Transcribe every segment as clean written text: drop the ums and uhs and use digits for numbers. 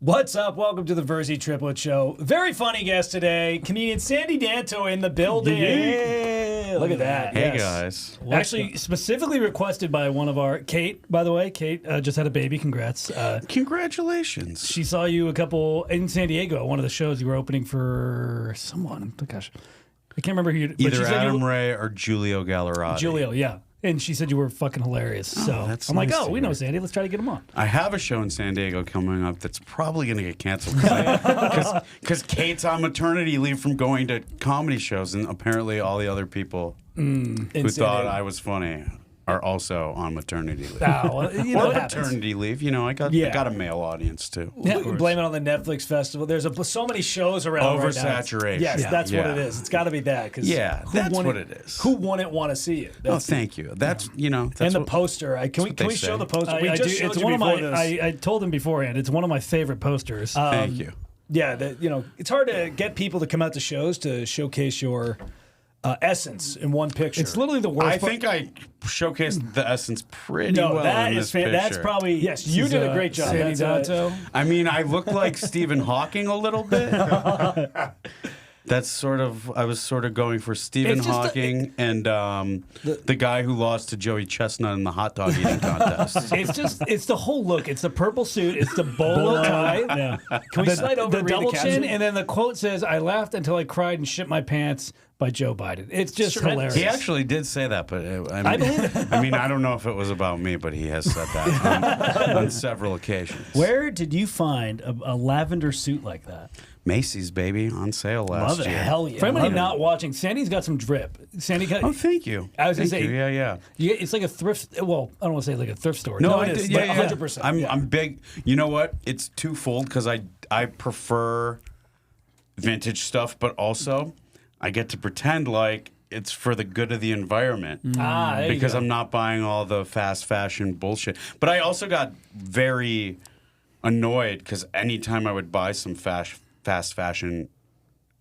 What's up? Welcome to the Virzi Triplets show. Very funny guest today, comedian Sandy Danto in the building. Yeah. Look at that. Hey, guys. Actually, specifically requested by one of our, Kate, by the way. Kate just had a baby. Congrats. Congratulations. She saw you a couple in San Diego at one of the shows you were opening for someone. Oh, gosh. I can't remember who you... Either Adam Ray or Giulio Gallerati. Giulio, yeah. And she said you were fucking hilarious. So that's I'm like, nice oh, to we hear. know Sandy. Let's try to get him on. I have a show in San Diego coming up that's probably going to get canceled because Kate's on maternity leave from going to comedy shows, and apparently all the other people who thought I was funny are also on maternity leave. Oh, well, you know or what happens. paternity leave. You know, I got a male audience too. Yeah, blame it on the Netflix festival. There's so many shows around right now. Oversaturation. Yes, Yeah. that's what Yeah. it is. It's got to be that. That's what it is. Who wouldn't want to see it? Oh, thank you. That's that's and the what, poster. Can we show the poster? We I just do. showed It's you one of before my. this. I told him beforehand. It's one of my favorite posters. Thank you. Yeah, it's hard to get people to come out to shows to showcase your essence in one picture. it's literally the worst. I think I showcased the essence pretty no, well that in is this that's picture. probably yes. You did a great job. Sandy That's, Danto. I mean, I look like Stephen Hawking a little bit. That's sort of, I was sort of going for Stephen It's just Hawking and the guy who lost to Joey Chestnut in the hot dog eating contest. It's the whole look. It's the purple suit. It's the bolo tie. Yeah. Can we slide over the and read double caption? chin, and then the quote says, "I laughed until I cried and shit my pants." By Joe Biden. It's just hilarious. He actually did say that, but I believe it. I mean, I don't know if it was about me, but he has said that on several occasions. Where did you find a lavender suit like that? Macy's, baby, on sale last Love it. year. Hell yeah. For anybody Love it. not watching, Sandy's got some drip. Sandy got. Oh, thank you. I was gonna Thank say- you. Yeah. It's like a thrift. Well, I don't want to say like a thrift store. No, it I is, did, but yeah, 100%, I'm yeah. I'm big. You know what? It's twofold because I prefer vintage stuff, but also I get to pretend like it's for the good of the environment there you because go. I'm not buying all the fast fashion bullshit. But I also got very annoyed because anytime I would buy some fast fashion,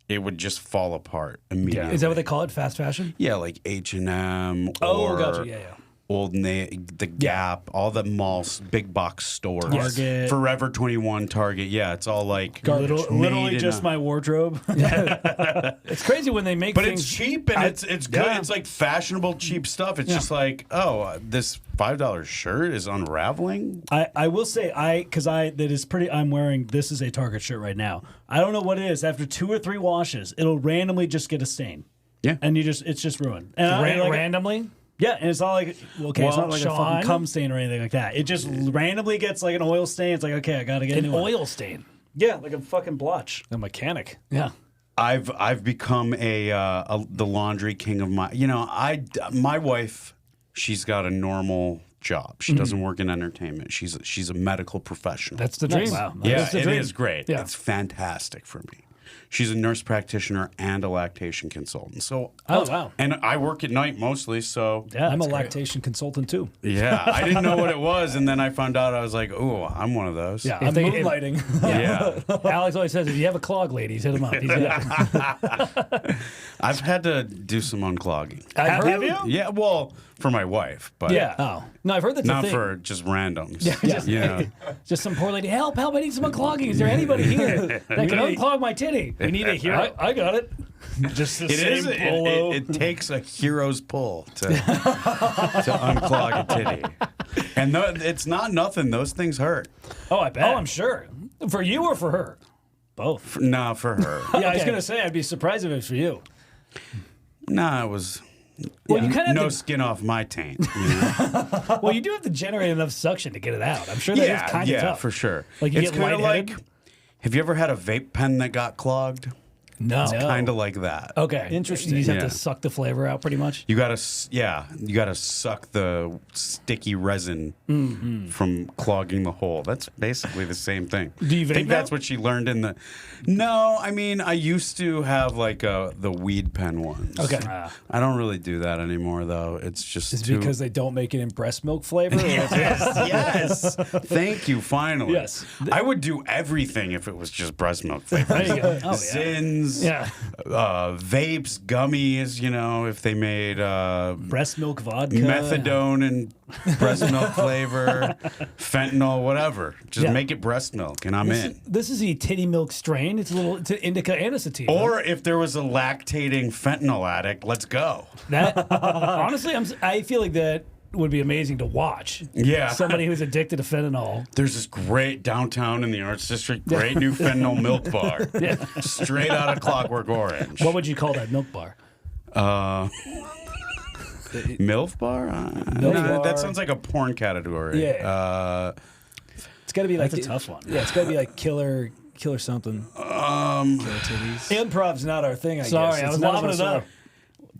it would just fall apart immediately. Is that what they call it? Fast fashion? Yeah, like H&M Oh, or gotcha. Yeah. Old the Gap, all the malls, big box stores, Target. Forever 21, Target. Yeah, it's all like Literally just my wardrobe. It's crazy when they make But things. it's cheap and it's good. yeah. It's like fashionable cheap stuff. It's just like, oh, this $5 shirt is unraveling. I will say I'm wearing this is a Target shirt right now. I don't know what it is. After 2 or 3 washes, it'll randomly just get a stain. Yeah. And it's just ruined. And I, like, randomly. yeah, and it's not like it's not like a Sean? fucking cum stain or anything like that. It just randomly gets like an oil stain. It's like, okay, I gotta get a An new one. oil stain. Yeah, like a fucking blotch. A mechanic. Yeah. I've become the laundry king of my wife. She's got a normal job. She doesn't work in entertainment. She's a medical professional. That's the dream. Wow. Yeah, That's the it dream. is great. Yeah. It's fantastic for me. She's a nurse practitioner and a lactation consultant. So, Oh, wow. and I work at night mostly. So, Yeah, I'm a that's great. lactation consultant too. yeah, I didn't know what it was, and then I found out. I was like, "Oh, I'm one of those." Yeah. I'm If they- if- moonlighting. yeah. Alex always says, if you have a clog, ladies, hit him up. He's I've had to do some unclogging. I've heard- Have you? Yeah, well, for my wife, but Yeah. Oh. No, I've heard that's a not thing. for just randoms. Just, You know. just some poor lady. Help, I need some unclogging. Is there anybody here that can unclog my titty? We need a hero. I got it. Just the It same is. polo. It takes a hero's pull to unclog a titty, and it's not nothing. Those things hurt. Oh, I bet. Oh, I'm sure. For you or for her? both. No, for her. Yeah, I was Okay. gonna say I'd be surprised if it was for you. No, it was. Well, you kind of no have skin off my taint. You know? well, you do have to generate enough suction to get it out. I'm sure that is kind of yeah, tough. for sure. Like, you it's get kind of lightheaded? like. Have you ever had a vape pen that got clogged? No. Kind of like that. Okay. Interesting. You just have Yeah. to suck the flavor out pretty much. You gotta suck the sticky resin from clogging the hole. That's basically the same thing. Do you I think vape that's now? what she learned in the. No, I mean I used to have like the weed pen ones. Okay. I don't really do that anymore though. It's just Is it too. because they don't make it in breast milk flavor? Or yes. Thank you. Finally. Yes. I would do everything if it was just breast milk flavor. There you go. Oh, yeah. Zins, gins, vapes, gummies, you know, if they made breast milk vodka, methadone and breast milk flavor, fentanyl, whatever. Just make it breast milk, and I'm in. This is the titty milk strain. It's an indica and a sativa. Or if there was a lactating fentanyl addict, let's go. That honestly, I feel like that would be amazing to watch. Yeah. Somebody who's addicted to fentanyl. There's this great downtown in the Arts District, great new fentanyl milk bar. Straight out of Clockwork Orange. What would you call that milk bar? MILF bar? That sounds like a porn category. Yeah. It's got to be like That's a tough one. Yeah, it's got to be like killer something. Killer titties. Improv's not our thing, I guess. Sorry, I was lobbing it up.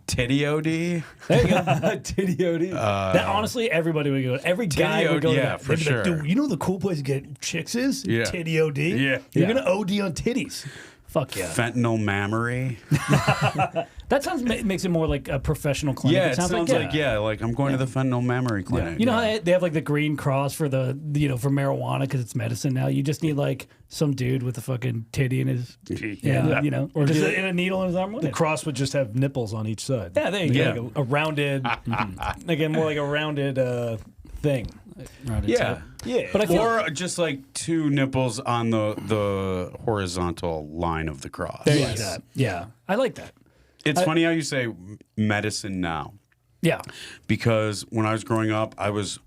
Titty OD? There you go. Titty OD. That honestly, everybody would go. Every guy would go. Yeah, for sure. Like, dude, you know the cool place to get chicks is Titty OD. Yeah. You're gonna OD on titties. Fuck yeah. Fentanyl mammary. That sounds makes it more like a professional clinic. Yeah, it sounds like I'm going to the fentanyl mammary clinic. You know how they have like the green cross for for marijuana because it's medicine now. You just need like some dude with a fucking titty in his, or just a needle in his arm. The cross would just have nipples on each side. Yeah, there you go. Like a rounded, again, more like a rounded thing. Yeah. Yeah. But I feel or just like two nipples on the horizontal line of the cross. there you go. Yeah, I like that. It's funny how you say medicine now. Yeah. Because when I was growing up, I was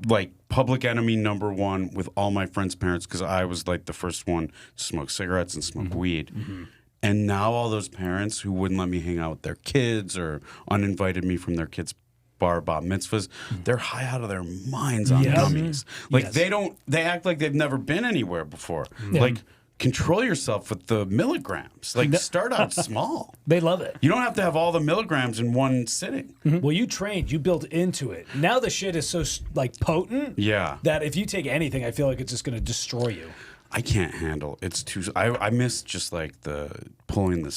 like public enemy number one with all my friends' parents because I was like the first one to smoke cigarettes and smoke weed. And now all those parents who wouldn't let me hang out with their kids or uninvited me from their kids' bar mitzvahs, they're high out of their minds on gummies. Like they act like they've never been anywhere before. Like, control yourself with the milligrams. Like, start out small. They love it. You don't have to have all the milligrams in one sitting. Well, you trained, you built into it. Now the shit is so like potent that if you take anything, I feel like it's just going to destroy you. I can't handle it's too. I miss just like the pulling the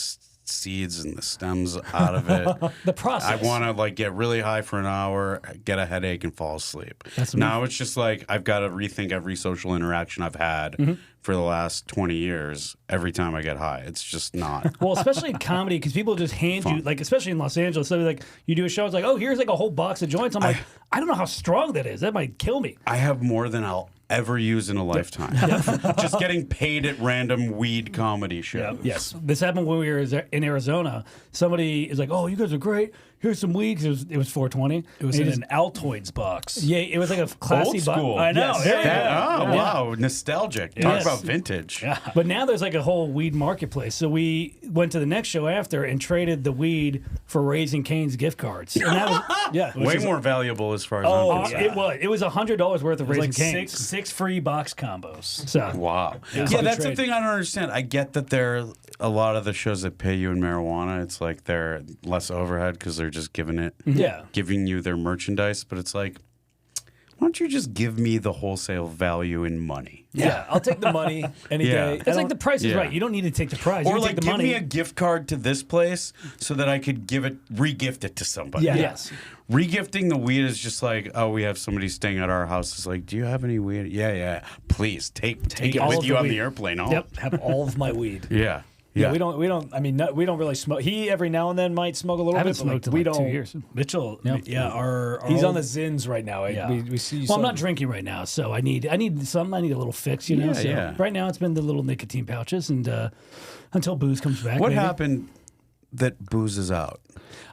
seeds and the stems out of it. The process. I want to like get really high for an hour, get a headache, and fall asleep. Now it's just like I've got to rethink every social interaction I've had for the last 20 years. Every time I get high, it's just not. Well, especially in comedy, because people just hand you, like, especially in Los Angeles, so like you do a show, it's like, oh, here's like a whole box of joints. I'm like, I don't know how strong that is. That might kill me. I have more than I'll ever use in a lifetime. Just getting paid at random weed comedy shows. Yes. This happened when we were in Arizona. Somebody is like, oh, you guys are great. Here's some weed. It was 420. It was in an Altoids box. Yeah, it was like a classy Old school. box. I know. Yes. Wow. Nostalgic. Talk about vintage. Yeah. But now there's like a whole weed marketplace. So we went to the next show after and traded the weed for Raising Cane's gift cards. And that was, way more valuable as far as I'm concerned. It was $100 worth of Raising Like Cane's. six free box combos. So wow. Yeah, that's the thing I don't understand. I get that there are a lot of the shows that pay you in marijuana. It's like they're less overhead because they're just giving you their merchandise. But it's like, why don't you just give me the wholesale value in money? Yeah, I'll take the money any day. It's like the price is right. You don't need to take the prize. Or you like take the give money. me a gift card to this place so that I could re-gift it to somebody. Yeah. Yes. Regifting the weed is just like, oh, we have somebody staying at our house. It's like, do you have any weed? Yeah. Please take it all with of you the on weed. the airplane. Oh. Yep, have all of my weed. Yeah. Yeah, we don't. I mean, we don't really smoke. He every now and then might smoke a little I haven't bit. But smoked in we like don't. 2 years. Mitchell, our He's old- on the Zins right now. Yeah. We see. Well, I'm not drinking right now, so I need something. I need a little fix, you know. Yeah. Right now, it's been the little nicotine pouches, and until booze comes back. What maybe. happened that boozes out?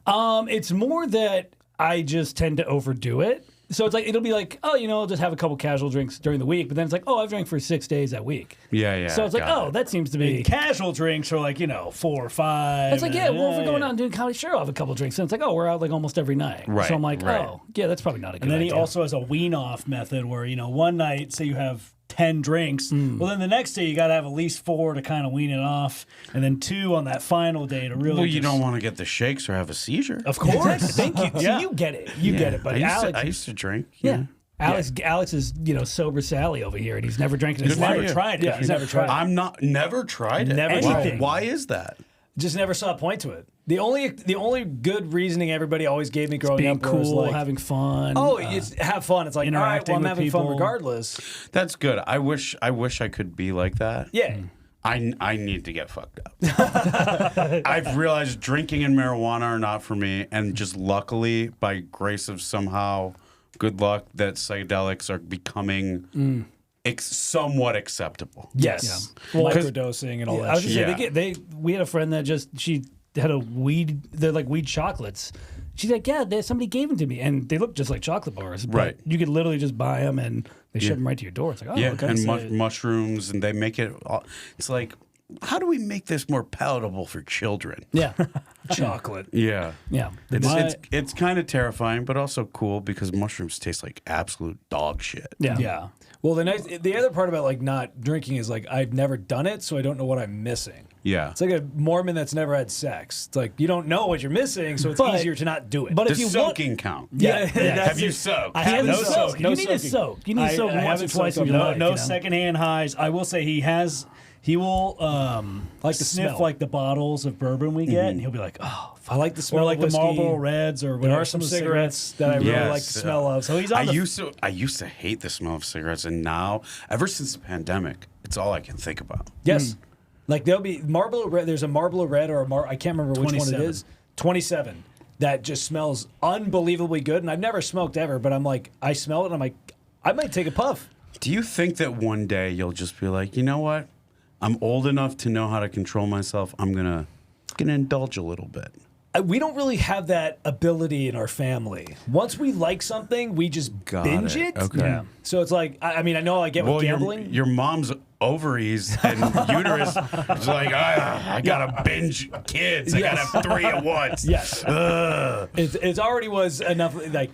It's more that I just tend to overdo it. So it's like it'll be like, oh, I'll just have a couple casual drinks during the week, but then it's like, oh, I've drank for 6 days that week. Yeah. So it's like, oh, that seems to be casual drinks are like 4 or 5. It's like, yeah, well, if we're going out and doing comedy, sure, I'll have a couple drinks. And it's like, oh, we're out like almost every night. Right, So I'm like, right. oh, yeah, that's probably not a good And then idea. he also has a wean-off method where, one night, say you have 10 drinks, well, then the next day you got to have at least 4 to kind of wean it off, and then 2 on that final day to really. Well, you don't want to get the shakes or have a seizure. Of course. Thank you. Yeah. See, you get it. You get it. But I used to drink. yeah. Alex is, sober Sally over here, and he's never drank in his Good for life. you. tried it. Yeah, he's never tried it. I'm never tried it. Never Why- tried it. Why is that? Just never saw a point to it. The only good reasoning everybody always gave me growing Being up was cool, like, having fun. oh, it's have fun. It's like, all right, interacting well, I'm with having fun people. regardless. That's good. I wish I could be like that. Yeah. I need to get fucked up. I've realized drinking and marijuana are not for me, and just luckily, by grace of somehow good luck, that psychedelics are becoming somewhat acceptable. Yes. Well, microdosing and all that I was shit. just saying, we had a friend that she had a weed, they're like weed chocolates. She's like, yeah, somebody gave them to me, and they look just like chocolate bars. But right. You could literally just buy them, and they ship them right to your door. It's like, oh, okay. And mushrooms, and they make it. It's like, how do we make this more palatable for children? Yeah, chocolate. Yeah, yeah. It's kind of terrifying, but also cool because mushrooms taste like absolute dog shit. Yeah, yeah. Well, the other part about like not drinking is like I've never done it, so I don't know what I'm missing. Yeah, it's like a Mormon that's never had sex. It's like you don't know what you're missing, so it's easier to not do it. But if you soaking count, have you soaked? I haven't soaked. You need to soaking. soak. You need to soak once or twice in your life. No secondhand highs. I will say he will like to sniff smell. like the bottles of bourbon we get, and he'll be like, "Oh, I like the smell or like of the whiskey. Marlboro Reds, or There are some cigarettes that I really like the smell of. So he's on I used to hate the smell of cigarettes, and now, ever since the pandemic, it's all I can think about. Yes, like there'll be Marlboro Red. There's a Marlboro Red or I can't remember which one it is. 27 that just smells unbelievably good, and I've never smoked ever, but I'm like, I smell it, and I'm like, I might take a puff. Do you think that one day you'll just be like, you know what? I'm old enough to know how to control myself. I'm gonna indulge a little bit. We don't really have that ability in our family. Once we like something, we just binge it. Okay. Yeah. So it's like, I mean, I know I get with gambling. Your mom's ovaries and uterus is like, I gotta binge kids. I gotta have 3 at once. Yes. It already was enough. Like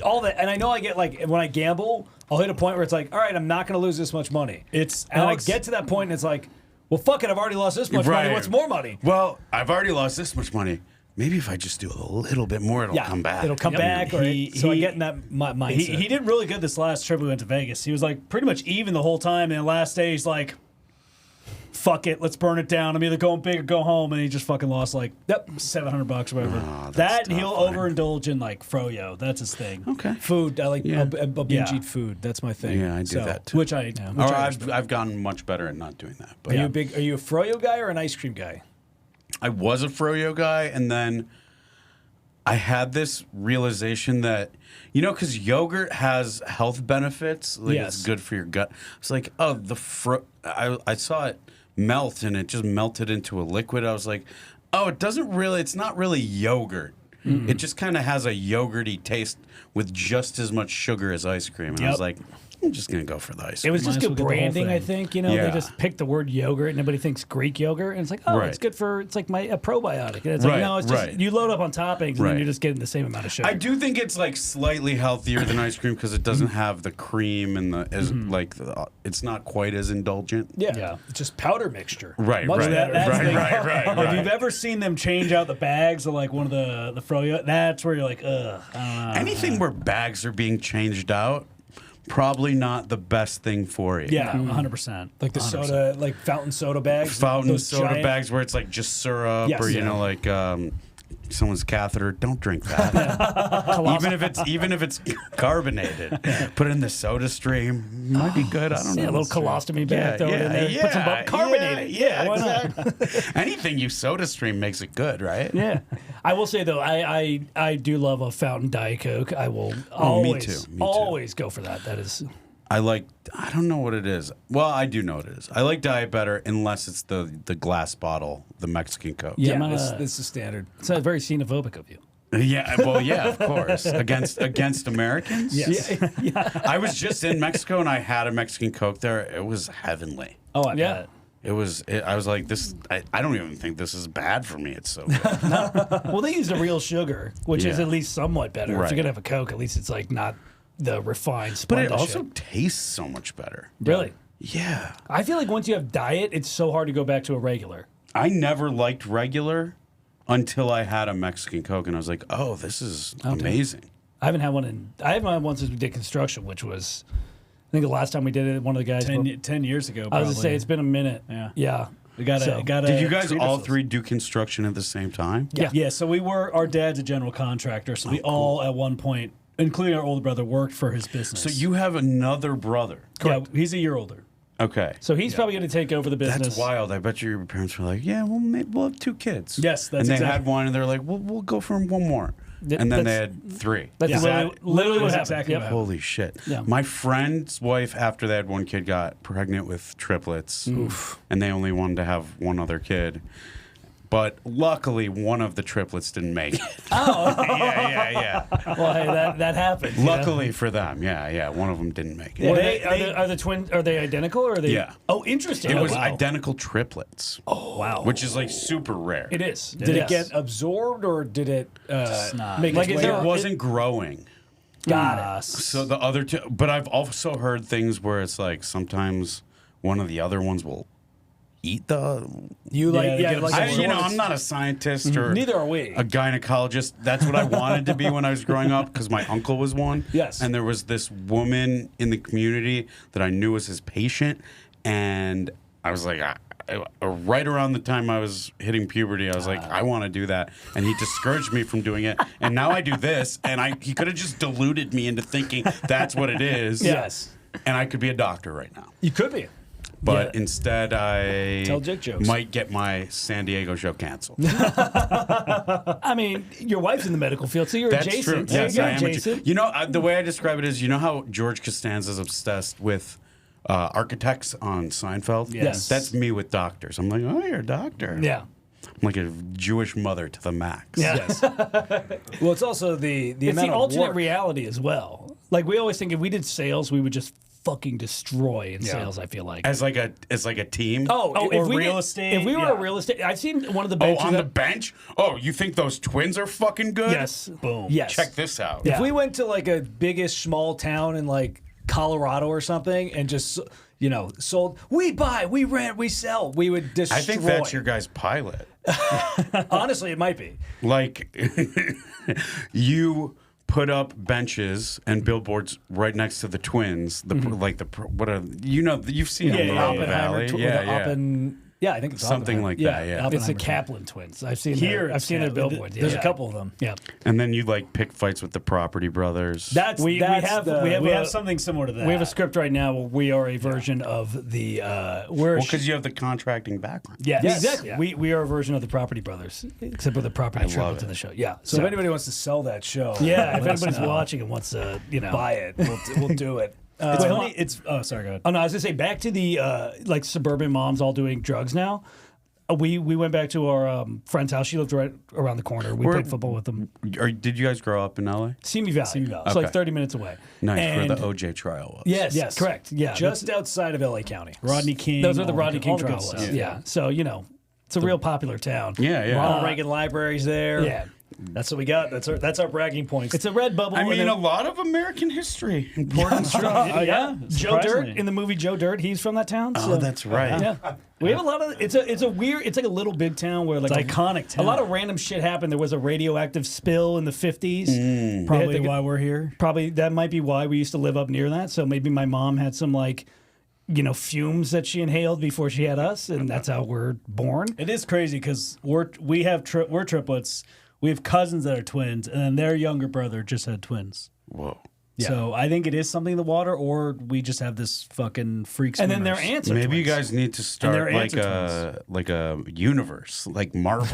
all that, and I know I get like when I gamble, I'll hit a point where it's like, all right, I'm not going to lose this much money. And I get to that point, and it's like, well, fuck it, I've already lost this much money. What's more money? Well, I've already lost this much money. Maybe if I just do a little bit more, it'll come back. It'll come back. So I get in that mindset. He did really good this last trip we went to Vegas. He was like pretty much even the whole time. And the last day, he's like, fuck it, let's burn it down. I'm either going big or go home. And he just fucking lost like $700 or whatever. Oh, that and he'll overindulge in like froyo. That's his thing. Okay. Food. I like a binge eat food. That's my thing. Yeah, I do that too. Which I I've gotten much better at not doing that. But Are you a froyo guy or an ice cream guy? I was a froyo guy, and then I had this realization that, because yogurt has health benefits, like it's good for your gut. It's like, oh, I saw it melt, and it just melted into a liquid. I was like, oh, it's not really yogurt. Mm-hmm. It just kind of has a yogurty taste with just as much sugar as ice cream. And I was like, I'm just going to go for the ice cream. It was just good branding, I think. They just picked the word yogurt, and everybody thinks Greek yogurt, and it's like, it's good for, it's like a probiotic. And it's like, no, it's just, you load up on toppings, and then you're just getting the same amount of sugar. I do think it's like slightly healthier than ice cream because it doesn't have the cream and it's not quite as indulgent. Yeah. It's just powder mixture. Right. If you've ever seen them change out the bags of like one of the froyo, that's where you're like, ugh. Anything where bags are being changed out, probably not the best thing for you. Yeah, 100%. Like the 100%. Soda, like fountain soda bags. Fountain soda bags where it's like just syrup or, like someone's catheter. Don't drink that. even if it's carbonated. Put it in the soda stream. Might be good. I don't know. A little colostomy bag. Throw it in there. Put some carbonated. Yeah, exactly. Anything you soda stream makes it good, right? Yeah. I will say though, I do love a fountain Diet Coke. I will always go for that. That is. I don't know what it is. Well, I do know what it is. I like Diet better unless it's the glass bottle, the Mexican Coke. Yeah, this is standard. It's very xenophobic of you. Yeah, well, yeah, of course. Against Americans? Yes. Yeah. I was just in Mexico and I had a Mexican Coke there. It was heavenly. Oh, I bet. I was like, this. I don't even think this is bad for me. It's so good. Well, they use the real sugar, which is at least somewhat better. Right. If you're gonna have a Coke, at least it's like not the refined Splenda. But it also tastes so much better. Really? Yeah. I feel like once you have diet, it's so hard to go back to a regular. I never liked regular until I had a Mexican Coke, and I was like, oh, this is amazing. I haven't had one since we did construction, which was. I think the last time we did it, one of the guys 10 years ago. Probably. I was gonna say it's been a minute. Yeah. We got Did you guys all three do construction at the same time? Yeah. So our dad's a general contractor, so we all at one point, including our older brother, worked for his business. So you have another brother. Correct. Yeah, he's a year older. Okay. So he's probably going to take over the business. That's wild. I bet your parents were like, "Yeah, well, maybe we'll have 2 kids." Yes, that's and they exactly. had one, and they're like, "We'll go for one more," and then they had 3. That's literally what happened. exactly Yep. what Holy shit! Yeah. My friend's wife, after they had 1 kid, got pregnant with triplets, and they only wanted to have 1 other kid. But luckily, one of the triplets didn't make it. Oh, yeah. well, hey, that happened. you know? Luckily for them, yeah, one of them didn't make it. Are the twins? Are they identical or are they? Yeah. Oh, interesting. It was wow. identical triplets. Oh, wow. Which is like super rare. It is. Did it get absorbed or did it make Like, its is way there- It out? wasn't growing. Got it. So the other 2, but I've also heard things where it's like sometimes one of the other ones will eat the. You like, Yeah, like I'm not a scientist or Neither are we. a gynecologist. That's what I wanted to be when I was growing up because my uncle was one. Yes. And there was this woman in the community that I knew was his patient, and I was like, right around the time I was hitting puberty, I was like, I want to do that, and he discouraged me from doing it. And now I do this, and he could have just deluded me into thinking that's what it is. Yes. And I could be a doctor right now. You could be. But instead, I Tell dick jokes. might get my San Diego show canceled. I mean, your wife's in the medical field, so you're That's adjacent. true. There Yes, you go, I am. Jason. You know, the way I describe it is, you know how George Costanza's obsessed with architects on Seinfeld? Yes. That's me with doctors. I'm like, oh, you're a doctor. Yeah. I'm like a Jewish mother to the max. Yeah. Yes. Well, it's also the It's amount the of alternate work. reality as well. Like we always think if we did sales, we would just fucking destroy in sales. I feel like. As like a team. Oh, or if we real did- estate, If we were yeah. a real estate, I've seen one of the Oh, benches. on the that- bench? Oh, you think those twins are fucking good? yes, Boom. yes. Check this out. Yeah. If we went to like a biggest small town in like Colorado or something and just sold, we buy, we rent, we sell, we would destroy. I think that's your guy's pilot. Honestly, it might be. Like, you put up benches and billboards right next to the twins. You've seen them in the Oppenheimer, Valley. I think it's Something Oppenheimer. like that, yeah. It's the Oppenheimer. Kaplan twins. I've seen Here I've it's seen their Kaplan. billboards. There's yeah. a couple of them. Yeah. And then you like pick fights with the Property Brothers. We have something similar to that. We have a script right now where we are a version of the we're because you have the contracting background. yes, Yes. exactly. Yeah. We are a version of the Property Brothers, except with the property love triplets it. in the show. Yeah. So if anybody wants to sell that show, yeah, if let us anybody's know. watching and wants to, buy it. We'll do it. It's Wait, funny. hold on. It's sorry. Go ahead. Oh no, I was gonna say back to the like suburban moms all doing drugs now. We went back to our friend's house. She lived right around the corner. We played football with them. Did you guys grow up in LA? Simi Valley. Simi Valley. It's like Okay. 30 minutes away. Nice, where And- the OJ trial was. Yes, correct. Yeah, Just outside of LA County. Rodney King. those are the all Rodney King all the good trial stuff. was. Yeah. So it's a real popular town. Yeah, yeah. Ronald Reagan Library's there. Yeah. That's what we got. That's our bragging points. It's a red bubble. I and mean, then- a lot of American history. Important stuff. yeah, Joe Dirt surprisingly. in the movie Joe Dirt. He's from that town. Oh, so- that's right. Yeah, we have a lot of. It's a weird. It's like a little big town where like It's iconic town. A lot of random shit happened. There was a radioactive spill in the 50s. Probably why we're here. Probably that might be why we used to live up near that. So maybe my mom had some like, fumes that she inhaled before she had us, and that's how we're born. It is crazy because we're triplets. We have cousins that are twins, and then their younger brother just had twins. Whoa. So I think it is something in the water, or we just have this fucking freaks. And then their swimmers. aunts are Maybe you twins. guys need to start their like aunts a universe, like Marvel.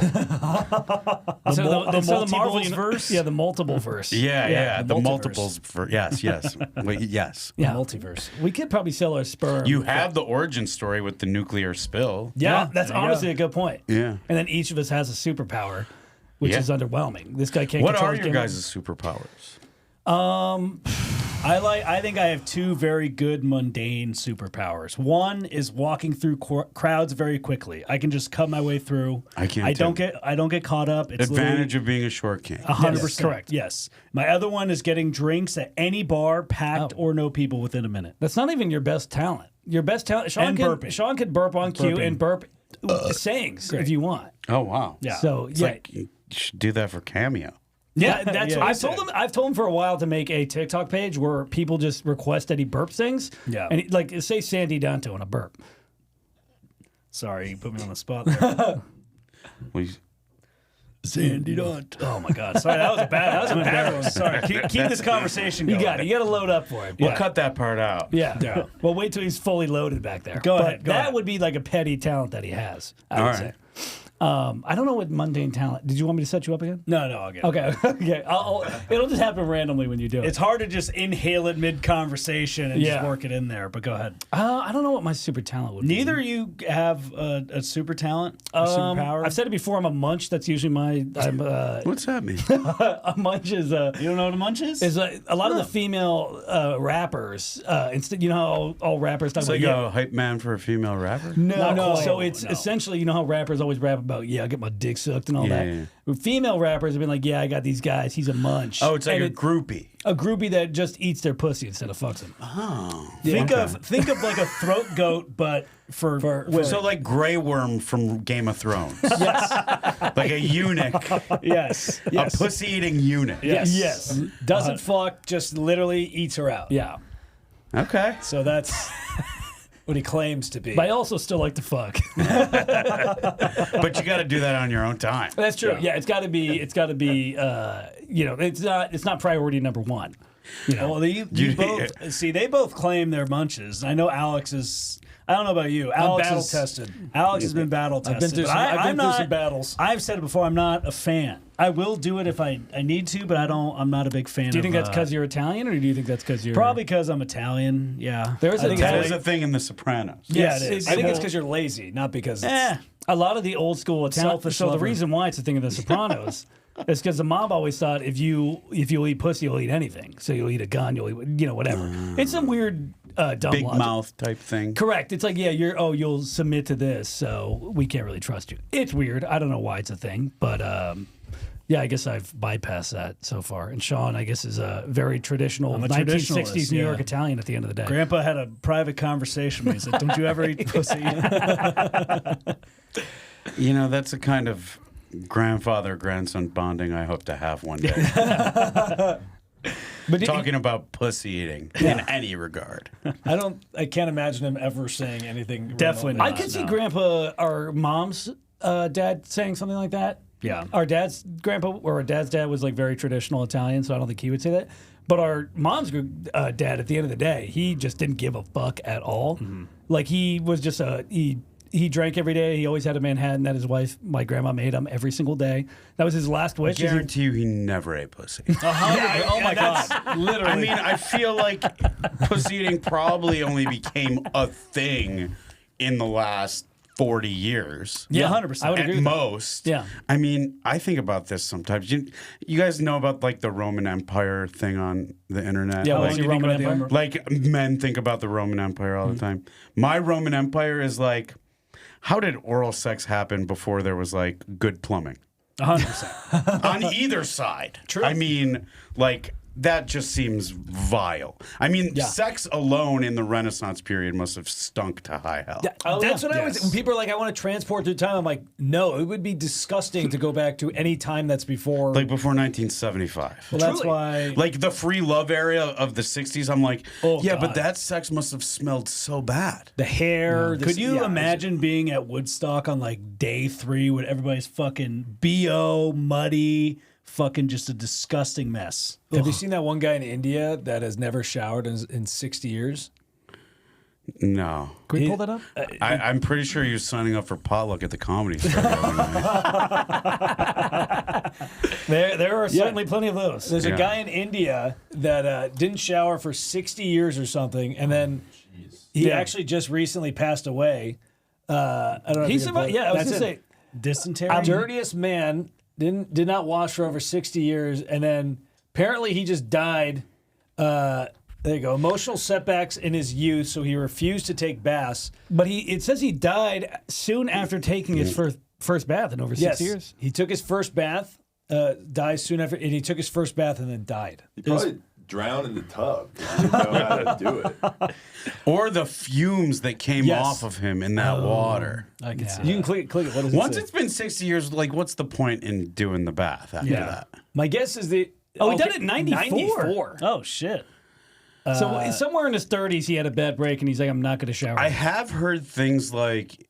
So the Marvel multiverse uni- verse? Yeah, the multiple verse. Yeah, the multiverse. multiples. Yes. Wait, yes. Yeah. Multiverse. We could probably sell our sperm. You have the origin story with the nuclear spill. Yeah, that's there you honestly go. a good point. Yeah. And then each of us has a superpower, which Yeah. is underwhelming. This guy can't What control are his your game. guys' superpowers? I think I have two very good mundane superpowers. One is walking through crowds very quickly. I can just cut my way through. I can I too. don't get caught up. It's Advantage of being a short king. 100%. Yes, correct. Yes. My other one is getting drinks at any bar, packed Oh. or no people within a minute. That's not even your best talent. Your best talent. And burping. Sean could burp on cue Burping. and burp sayings if you want. Oh wow. Yeah. So It's yeah. like you should do that for Cameo. Yeah, that's Yeah, what he I've told him for a while to make a TikTok page where people just request that he burp things. Yeah. And like say Sandy Danto in a burp. Sorry, you put me on the spot there. Well, Sandy Danto. Oh my God! Sorry, that was a bad one. Sorry, Keep this conversation going. You got it. You got to load up for it. We'll Yeah. cut that part out. Yeah. Well, wait till he's fully loaded back there. Go But ahead, go that ahead. would be like a petty talent that he has. I would All say. right. I don't know what mundane talent. Did you want me to set you up again? No, I'll get it. Okay. Okay. It'll just happen randomly when you do it. It's hard to just inhale it mid-conversation and just work it in there, but go ahead. I don't know what my super talent would be. Neither of you have a super talent, a superpower? I've said it before. I'm a munch. That's usually my. What's that mean? A munch is You don't know what a munch is? a lot of the female rappers. Instead, you know how all rappers talk It's about like a hype man for a female rapper? No. So it's essentially, you know how rappers always rap about, I get my dick sucked and all that. Yeah. Female rappers have been like, I got these guys. He's a munch. Oh, it's like And a groupie. a groupie that just eats their pussy instead of fucks them. Oh. Think of like a throat goat, but for women. So like Grey Worm from Game of Thrones. Yes. Like a eunuch. yes, A pussy-eating eunuch. Yes. doesn't fuck, just literally eats her out. Yeah. Okay. So that's what he claims to be. But I also still like to fuck. But you got to do that on your own time. That's true. Yeah, it's got to be. It's not priority number one. Well, you both see. They both claim they're munches. I know Alex is. I don't know about you. Alex battle is tested. Alex has been battle tested. I've been through some battles. I've said it before. I'm not a fan. I will do it if I need to, but I don't. I'm not a big fan. Do you think that's because you're Italian, or do you think that's because you're probably because I'm Italian? Yeah, There is a That is a thing in The Sopranos. Yeah, it is. I think it's because you're lazy, not because it's... a lot of the old school Italian. Selfish So the lover. reason why it's a thing in The Sopranos is because the mob always thought if you'll eat pussy, you'll eat anything. So you'll eat a gun, you'll eat whatever. It's some weird dumb Big logic. mouth type thing. Correct. It's like you'll submit to this, so we can't really trust you. It's weird. I don't know why it's a thing, but I guess I've bypassed that so far. And Sean, I guess, is a very traditional I'm a 1960s traditionalist, New yeah. York Italian at the end of the day. Grandpa had a private conversation with me. He said, "Don't you ever eat pussy?" That's a kind of grandfather-grandson bonding I hope to have one day. But Talking about pussy eating in any regard. I can't imagine him ever saying anything. Definitely remotely. not. I could see Grandpa, our mom's dad, saying something like that. Yeah. Our dad's grandpa or our dad's dad was like very traditional Italian, so I don't think he would say that. But our mom's dad, at the end of the day, he just didn't give a fuck at all. Mm-hmm. Like he was just he drank every day. He always had a Manhattan that his wife, my grandma, made him every single day. That was his last I wish. guarantee you he never ate pussy. Oh my god! Literally. I mean, I feel like pussy eating probably only became a thing in the last 40 years. Yeah, 100%. I would agree At with that. most. Yeah. I mean, I think about this sometimes. You guys know about like the Roman Empire thing on the internet? Yeah, like, what's your Roman Empire? like men think about the Roman Empire all the time. My Roman Empire is like, how did oral sex happen before there was like good plumbing? 100%. On either side. True. I mean, like, that just seems vile. I mean, sex alone in the Renaissance period must have stunk to high hell. That's what I was. When people are like, "I want to transport through time," I'm like, "No, it would be disgusting to go back to any time that's before." Like before 1975. Well, that's why. Like the free love area of the 60s, I'm like, Oh, yeah, but God. that sex must have smelled so bad. The hair. the- Could you yeah, imagine being at Woodstock on like day 3 when everybody's fucking BO, muddy, fucking just a disgusting mess? Have you seen that one guy in India that has never showered in 60 years? No. Can we pull that up? I'm pretty sure you're signing up for potluck at the Comedy Store. There are certainly plenty of those. There's Yeah. a guy in India that didn't shower for 60 years or something, and then he actually just recently passed away. I don't know. If He you can survived. pull it. Yeah, I was That's gonna it. say. Dysentery? Dirtiest man did not wash for over 60 years, and then apparently he just died. There you go. Emotional setbacks in his youth, so he refused to take baths. But it says he died soon after taking his first bath in over 6 years. He took his first bath, died soon after, and he took his first bath and then died. He probably drowned in the tub. He didn't know how to do it. Or the fumes that came Yes. off of him in that water. I can see You can click it. What does it Once say? it's been 60 years, like, what's the point in doing the bath after that? My guess is that. Oh, he did it in 94. Oh, shit. So somewhere in his 30s, he had a bad break, and he's like, "I'm not going to shower." I have heard things like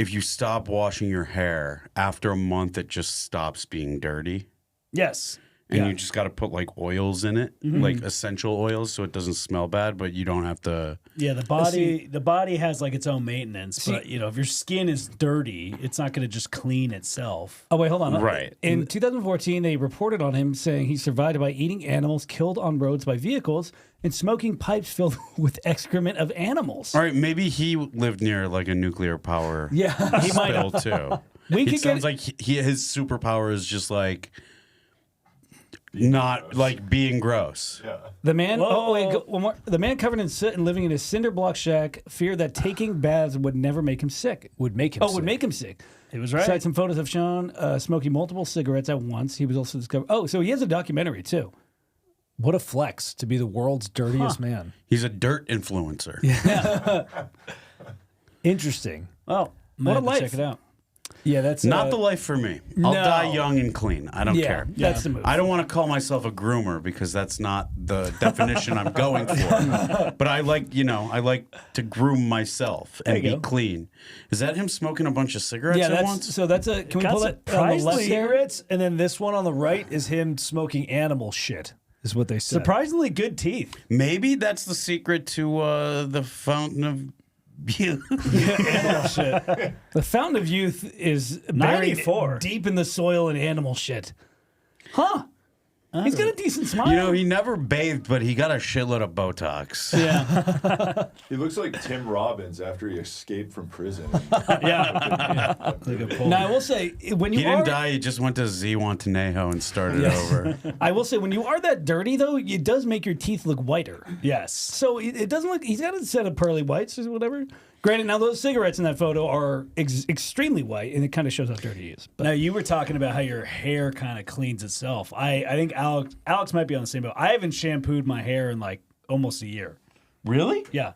if you stop washing your hair, after a month, it just stops being dirty. Yes. And you just got to put like oils in it, like essential oils, so it doesn't smell bad, but you don't have to. Yeah, the body has like its own maintenance, but you know, if your skin is dirty, it's not going to just clean itself. Oh wait, hold on. Right. In 2014, they reported on him saying he survived by eating animals killed on roads by vehicles and smoking pipes filled with excrement of animals. All right, maybe he lived near like a nuclear power Yeah, he might spill have. too. We It could sounds get like his superpower is just like not like being gross. Yeah. the man. Oh wait, one more. The man covered in soot and living in his cinder block shack feared that taking baths would never make him sick. Would make him. Oh, would make him sick. He was right. Cited some photos of Sean smoking multiple cigarettes at once. He was also discovered. Oh, so he has a documentary too. What a flex to be the world's dirtiest man. He's a dirt influencer. Interesting. Oh, What a have to life. Check it out. Yeah, that's Not the life for me. I'll No. die young and clean. I don't care. That's the move. I don't want to call myself a groomer because that's not the definition I'm going for. But I like, I like to groom myself and be clean. Is that him smoking a bunch of cigarettes Yeah, at that's once? so. That's a. Can we Got pull some that on the priceless left there? cigarettes, and then this one on the right is him smoking animal shit. Is what they said. Surprisingly good teeth. Maybe that's the secret to the fountain of youth. Animal shit. The fountain of youth is buried 94. deep in the soil and animal shit. Huh? He's got a decent smile. He never bathed, but he got a shitload of Botox. Yeah. He looks like Tim Robbins after he escaped from prison. Yeah. Now I will say when you He are, didn't die. He just went to Zihuatanejo and started over. I will say when you are that dirty though, it does make your teeth look whiter. Yes. So it doesn't look. He's got a set of pearly whites or whatever. Granted, now those cigarettes in that photo are extremely white, and it kind of shows how dirty he is. But Now you were talking about how your hair kind of cleans itself. I think Alex might be on the same boat. I haven't shampooed my hair in like almost a year. Really? Yeah.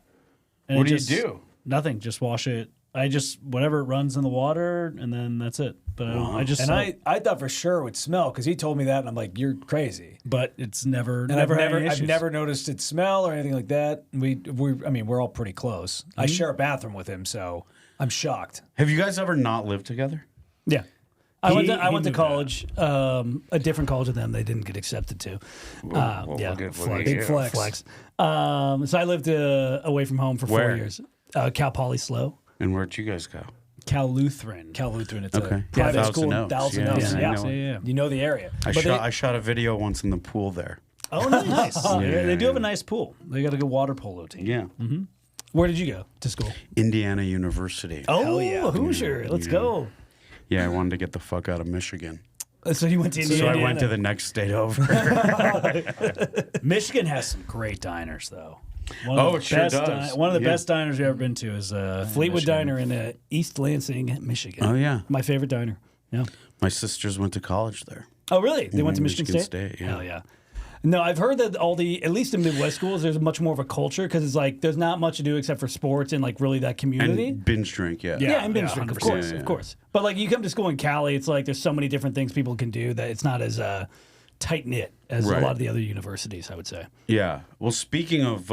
And What it do you just- do? Nothing. Just wash it. I just whatever it runs in the water, and then that's it. But I just And I thought for sure it would smell because he told me that, and I'm like, you're crazy. but it's never And never had I've any issues. never noticed it smell or anything like that. I mean, we're all pretty close. I share a bathroom with him, so I'm shocked. Have you guys ever not lived together? yeah. I went He to moved college, a different college than them. They didn't get accepted to. Yeah, look at flex. you. Big flex. Flex. So I lived away from home for 4 Where? years. Cal Poly Slow. And where'd you guys go? Cal Lutheran. It's Okay. a private Thousand school, Oaks. Thousand Yeah, Oaks. I Yeah, know it. Yeah. you know the area. I shot a video once in the pool there. Oh, nice. They do have yeah. a nice pool. They got a good water polo team. Yeah. Where did you go to school? Indiana University. Oh, Hoosier. Let's go. Yeah, I wanted to get the fuck out of Michigan. So you went to So Indiana. I went to the next state over. Michigan has some great diners, though. One Oh, the it sure best does. One of the Yeah. best diners we've ever been to is Fleetwood Michigan. Diner in East Lansing, Michigan. Oh, yeah. My favorite diner. Yeah. My sisters went to college there. Oh, really? They went to Mhm, Michigan Michigan State? State, yeah. Hell yeah. No, I've heard that at least in Midwest schools, there's much more of a culture because it's like there's not much to do except for sports and like really that community. And binge drink, yeah. Yeah, and binge yeah, drink, of 100%. course, Yeah, yeah. of course. But like you come to school in Cali, it's like there's so many different things people can do that it's not as tight knit as Right. a lot of the other universities, I would say. Yeah. Well, speaking of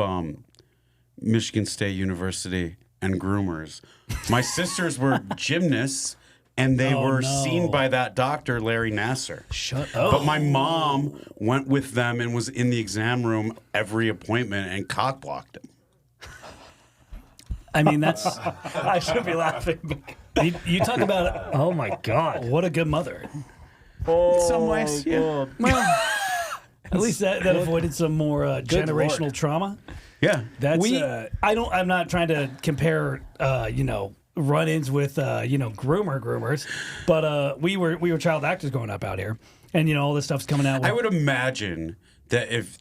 Michigan State University and groomers, my sisters were gymnasts, and they were seen by that doctor, Larry Nasser. Shut up. But my mom went with them and was in the exam room every appointment and cock blocked him. I mean, that's I should be laughing. you talk about. Oh my God, what a good mother. In some ways, yeah. Well, at least that avoided some more generational Lord. trauma. Yeah. That's I'm not trying to compare, run-ins with, groomers, but we were child actors growing up out here, and all this stuff's coming out. I would imagine that if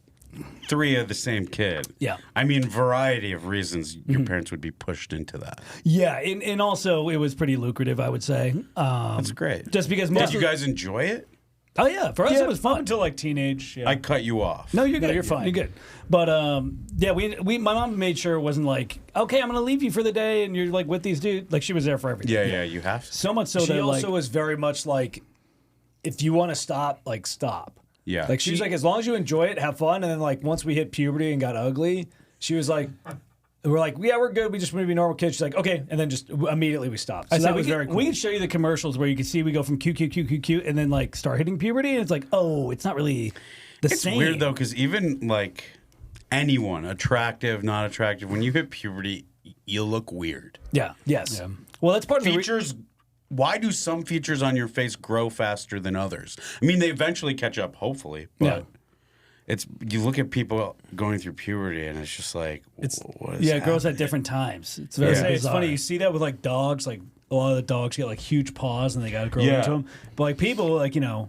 3 of the same kid, Yeah. I mean, variety of reasons, your parents would be pushed into that. Yeah, and also it was pretty lucrative, I would say. That's great. Just because Did most you guys enjoy it? oh yeah, for us it was Up fun. until like teenage. Yeah. I cut you off. No, you're good. you're fine. You're good. But my mom made sure it wasn't like, okay, I'm gonna leave you for the day, and you're like with these dudes. Like she was there for everything. Yeah, you have to. So much so she that also like, was very much like, if you want to stop, like stop. Yeah. Like she's like, as long as you enjoy it, have fun. And then like once we hit puberty and got ugly, she was like, we're like, yeah, we're good. We just want to be normal kids. She's like, okay, and then just immediately we stopped. So that was very cool. We could show you the commercials where you can see we go from cute, and then like start hitting puberty, and it's like, oh, it's not really the same. It's weird though, because even like anyone, attractive, not attractive, when you hit puberty, you look weird. Yeah. Yes. Yeah. Well, that's part of Features. Why do some features on your face grow faster than others? I mean, they eventually catch up, hopefully, but it's you look at people going through puberty, and it's just like, what is it grows happening? at different times. It's very bizarre. It's funny. You see that with like dogs. Like a lot of the dogs get like huge paws, and they got to grow into them. But like people, like at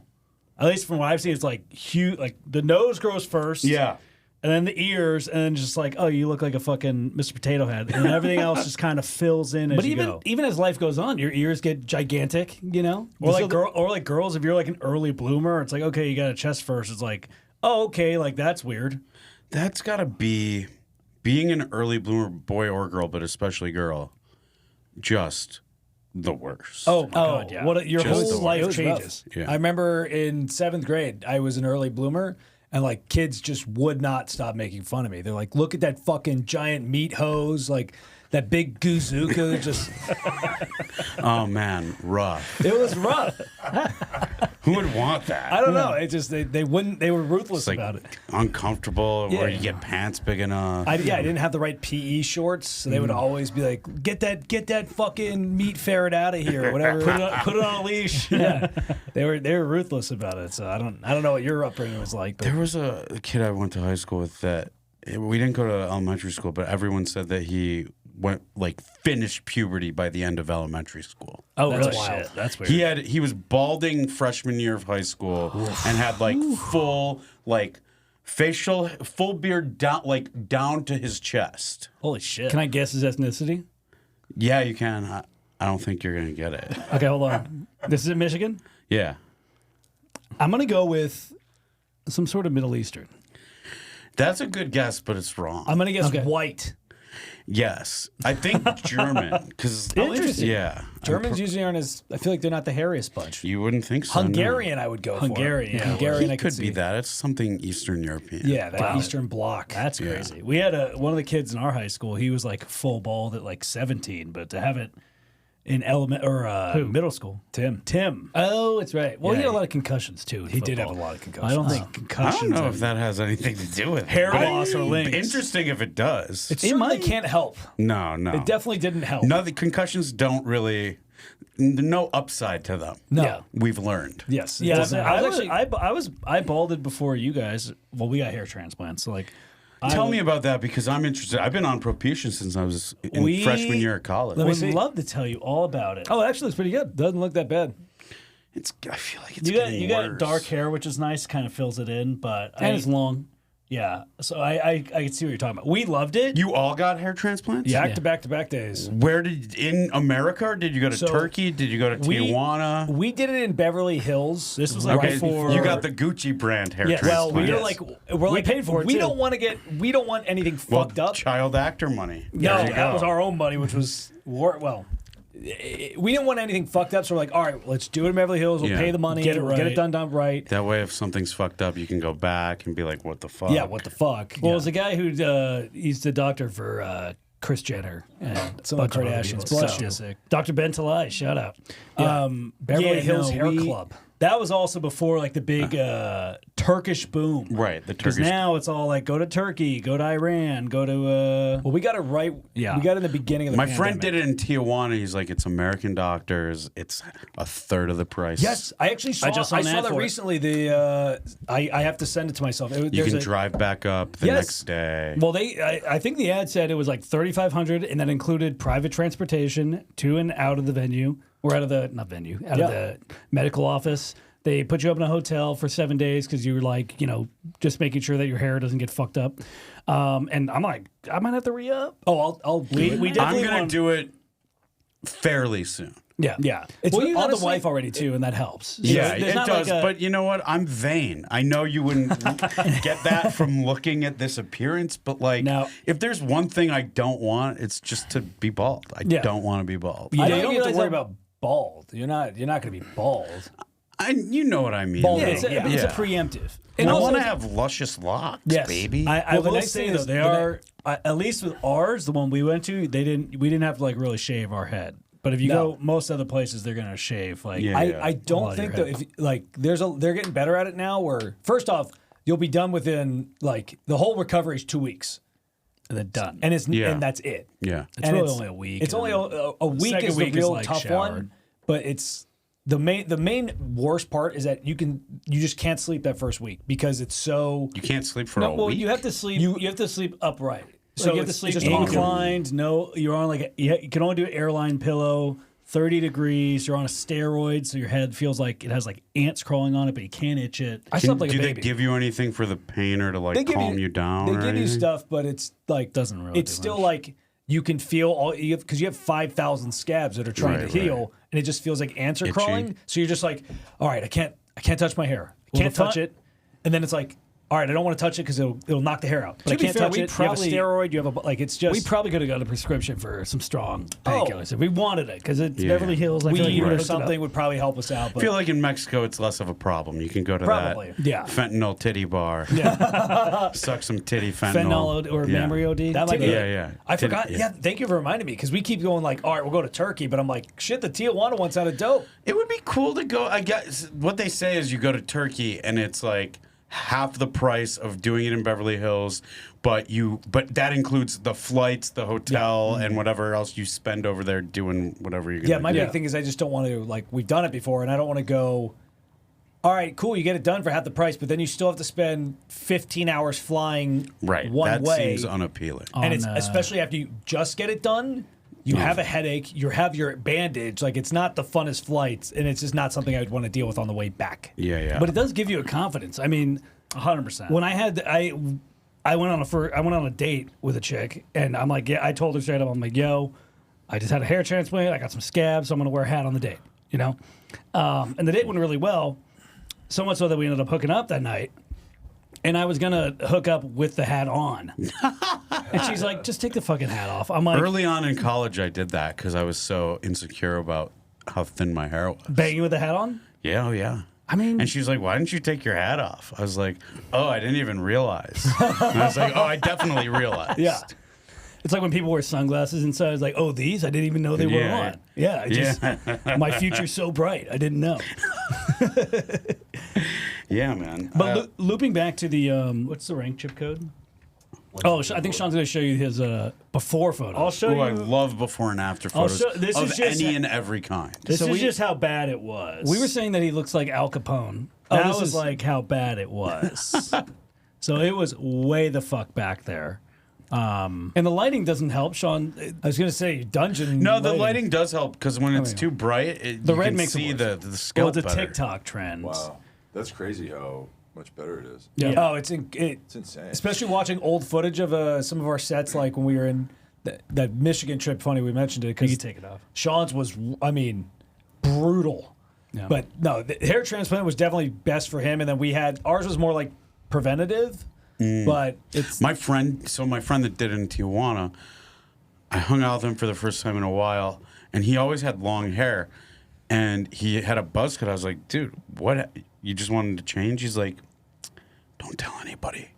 least from what I've seen, it's like huge. Like the nose grows first. Yeah. And then the ears, and then just like, oh, you look like a fucking Mr. Potato Head, and everything else just kind of fills in as But you go. even as life goes on, your ears get gigantic. Or like girls, if you're like an early bloomer, it's like, okay, you got a chest first. It's like, oh, okay, like that's weird. That's got to be being an early bloomer, boy or girl, but especially girl, just the worst. Oh, my God, yeah. Your Just whole the life rough. changes. Yeah. I remember in 7th grade, I was an early bloomer, and like kids just would not stop making fun of me. They're like, look at that fucking giant meat hose, like that big guzooka. Just Oh man, rough. it was rough. Who would want that? I don't know. It just they wouldn't. They were ruthless It's like about it. uncomfortable, Yeah. or you get pants big enough. I didn't have the right PE shorts, so they would always be like, get that fucking meat ferret out of here, or whatever. Put it on a leash. Yeah, they were ruthless about it. So I don't know what your upbringing was like. But There was a kid I went to high school with that we didn't go to elementary school, but everyone said that he finished puberty by the end of elementary school. Oh, That's really? wild. Shit, that's weird. He was balding freshman year of high school and had like full full beard down to his chest. Holy shit. Can I guess his ethnicity? Yeah, you can. I don't think you're gonna get it. Okay, hold on. This is in Michigan. Yeah. I'm gonna go with some sort of Middle Eastern. That's a good guess, but it's wrong. I'm gonna guess Okay. white. Yes. I think German. Because Interesting. Yeah. Germans usually aren't as. I feel like they're not the hairiest bunch. You wouldn't think so. no. Hungarian, I would go Hungarian, for. yeah. Hungarian, He I could be see. that. It's something Eastern European. Yeah, that Eastern Bloc. That's crazy. We had one of the kids in our high school. He was like full bald at like 17, but to have it in middle school, Tim. Oh, it's right. Well, he Yeah. had a lot of concussions too. in He did have a football. lot of concussions. I don't think I concussions. don't know and if that has anything to do with hair it. but loss or links. Interesting if it does. It certainly can't help. No. It definitely didn't help. No, the concussions don't really. No upside to them. No. Yeah. We've learned. Yes. Yeah, Doesn't I help. I balded before you guys. Well, we got hair transplants, so like. Tell me about that because I'm interested. I've been on Propecia since I was in freshman year of college. I would see. love to tell you all about it. Oh, actually, it's pretty good. Doesn't look that bad. I feel like it's You got worse. dark hair, which is nice, kind of fills it in, but And it's long. yeah. So I can see what you're talking about. We loved it. You all got hair transplants? Back to back to back days. Where in America? Or did you go to So, Turkey? Did you go to Tijuana? We did it in Beverly Hills. This was like Okay, before you got the Gucci brand hair Yes. transplant. Well, we're We like paid for it, We too. don't want to we don't want anything well, fucked up. child actor money. No, There you that go. was our own money, which was We didn't want anything fucked up, so we're like, all right, let's do it in Beverly Hills. We'll Yeah. pay the money. Get it We'll get right. it done right. That way, if something's fucked up, you can go back and be like, "What the fuck?" Yeah, what the fuck? Well, it was a guy who he's the doctor for Kris Jenner and Some of the bunch other Kardashians. people. Bless So, you. sick. Dr. Ben Talai, shout out. Beverly Hills Hair we- Club. That was also before like the big Turkish boom. Right, the Because Turkish. now it's all like go to Turkey, go to Iran, go to. Well, we got it right. Yeah. We got it in the beginning of the My pandemic. friend did it in Tijuana. He's like, "It's American doctors. It's a third of the price." Yes, I actually saw. just saw I an saw ad that for it. recently. I have to send it to myself. you There's can a- drive back up the Yes. next day. Well, I think the ad said it was like $3,500, and that included private transportation to and out of the venue, or out of the out of the medical office. They put you up in a hotel for 7 days because you were like, just making sure that your hair doesn't get fucked up. And I'm like, I might have to re-up. Oh, I'll do it. we I'm definitely gonna want- do it fairly soon. Yeah. Yeah. It's Well, you had the honestly- wife already too, and that helps. Yeah, There's it not does. like a- But you know what? I'm vain. I know you wouldn't get that from looking at this appearance, but like, Now- if there's one thing I don't want, it's just to be bald. I Yeah. don't want to be bald. I Yeah, don't you have to realize worry that- about bald. You're not going to be bald. You know what I mean. Yeah, it's a preemptive. And I want to have luscious locks, baby. I will say though, they are at least with ours, the one we went to, we didn't have to like really shave our head. But if you go most other places, they're gonna shave. Like I don't think though. If like they're getting better at it now. Where first off, you'll be done within like the whole recovery is 2 weeks. And then done. And that's it. Yeah. It's really only a week. It's only a week is the real tough one. But it's the main worst part is that you just can't sleep that first week because it's so You can't sleep for a week. You have to sleep. You have to sleep upright. So you have to sleep just inclined. No, you're on like you can only do an airline pillow. 30 degrees. You're on a steroid, so your head feels like it has like ants crawling on it, but you can't itch it. I slept like a baby. Do they give you anything for the pain or to like calm you down? They give you stuff, but it's like doesn't really. It's still like you can feel all because you have 5,000 scabs that are trying to heal, and it just feels like ants are crawling. So you're just like, all right, I can't touch my hair. I can't touch it, and then it's like, all right, I don't want to touch it because it'll knock the hair out. But I can't touch it. You have a steroid. You have a it's just. We probably could have got a prescription for some strong painkillers if we wanted it because it's Beverly Hills. Weed or something would probably help us out. I feel like in Mexico it's less of a problem. You can go to that fentanyl titty bar. Suck some titty fentanyl. Fentanyl or memory OD. That might be yeah. I forgot. Yeah, thank you for reminding me because we keep going like, all right, we'll go to Turkey, but I'm like, shit, the Tijuana one sounded dope. It would be cool to go. I guess what they say is you go to Turkey and it's like half the price of doing it in Beverly Hills, but that includes the flights, the hotel, and whatever else you spend over there doing whatever you're gonna do. My big thing is I just don't want to like we've done it before and I don't want to go, all right, cool, you get it done for half the price, but then you still have to spend 15 hours flying one way. That seems unappealing. And it's especially after you just get it done. You have a headache. You have your bandage. Like it's not the funnest flights, and it's just not something I would want to deal with on the way back. Yeah. But it does give you a confidence. I mean, 100%. When I went on a date with a chick, and I'm like, I told her straight up, I'm like, yo, I just had a hair transplant. I got some scabs, so I'm gonna wear a hat on the date. You know, and the date went really well, so much so that we ended up hooking up that night. And I was gonna hook up with the hat on. And she's like, just take the fucking hat off. I'm like, early on in college, I did that because I was so insecure about how thin my hair was. Banging with the hat on? Yeah, yeah. I mean, and she's like, why didn't you take your hat off? I was like, oh, I didn't even realize. And I was like, oh, I definitely realized. Yeah. It's like when people wear sunglasses inside. I was like, oh, these? I didn't even know they were on. Yeah. My future's so bright. I didn't know. Yeah, man. But looping back to the, what's the rank chip code? I think Sean's going to show you his before photo. I'll show you. I love before and after photos of any and every kind. This is just how bad it was. We were saying that he looks like Al Capone. That was like how bad it was. So it was way the fuck back there. And the lighting doesn't help, Sean. I was going to say dungeon. No, the lighting does help because when it's too bright, the red can makes see it the scalp it's a better. TikTok trend. Wow, that's crazy how much better it is. Yeah. Oh, it's insane. Especially watching old footage of some of our sets, like when we were in that Michigan trip. Funny we mentioned it because you take it off. Sean's was, I mean, brutal. Yeah. But no, the hair transplant was definitely best for him, and then ours was more like preventative. But it's my friend that did it in Tijuana, I hung out with him for the first time in a while, and he always had long hair, and he had a buzz cut. I was like, dude, what? You just wanted to change? He's like, don't tell anybody.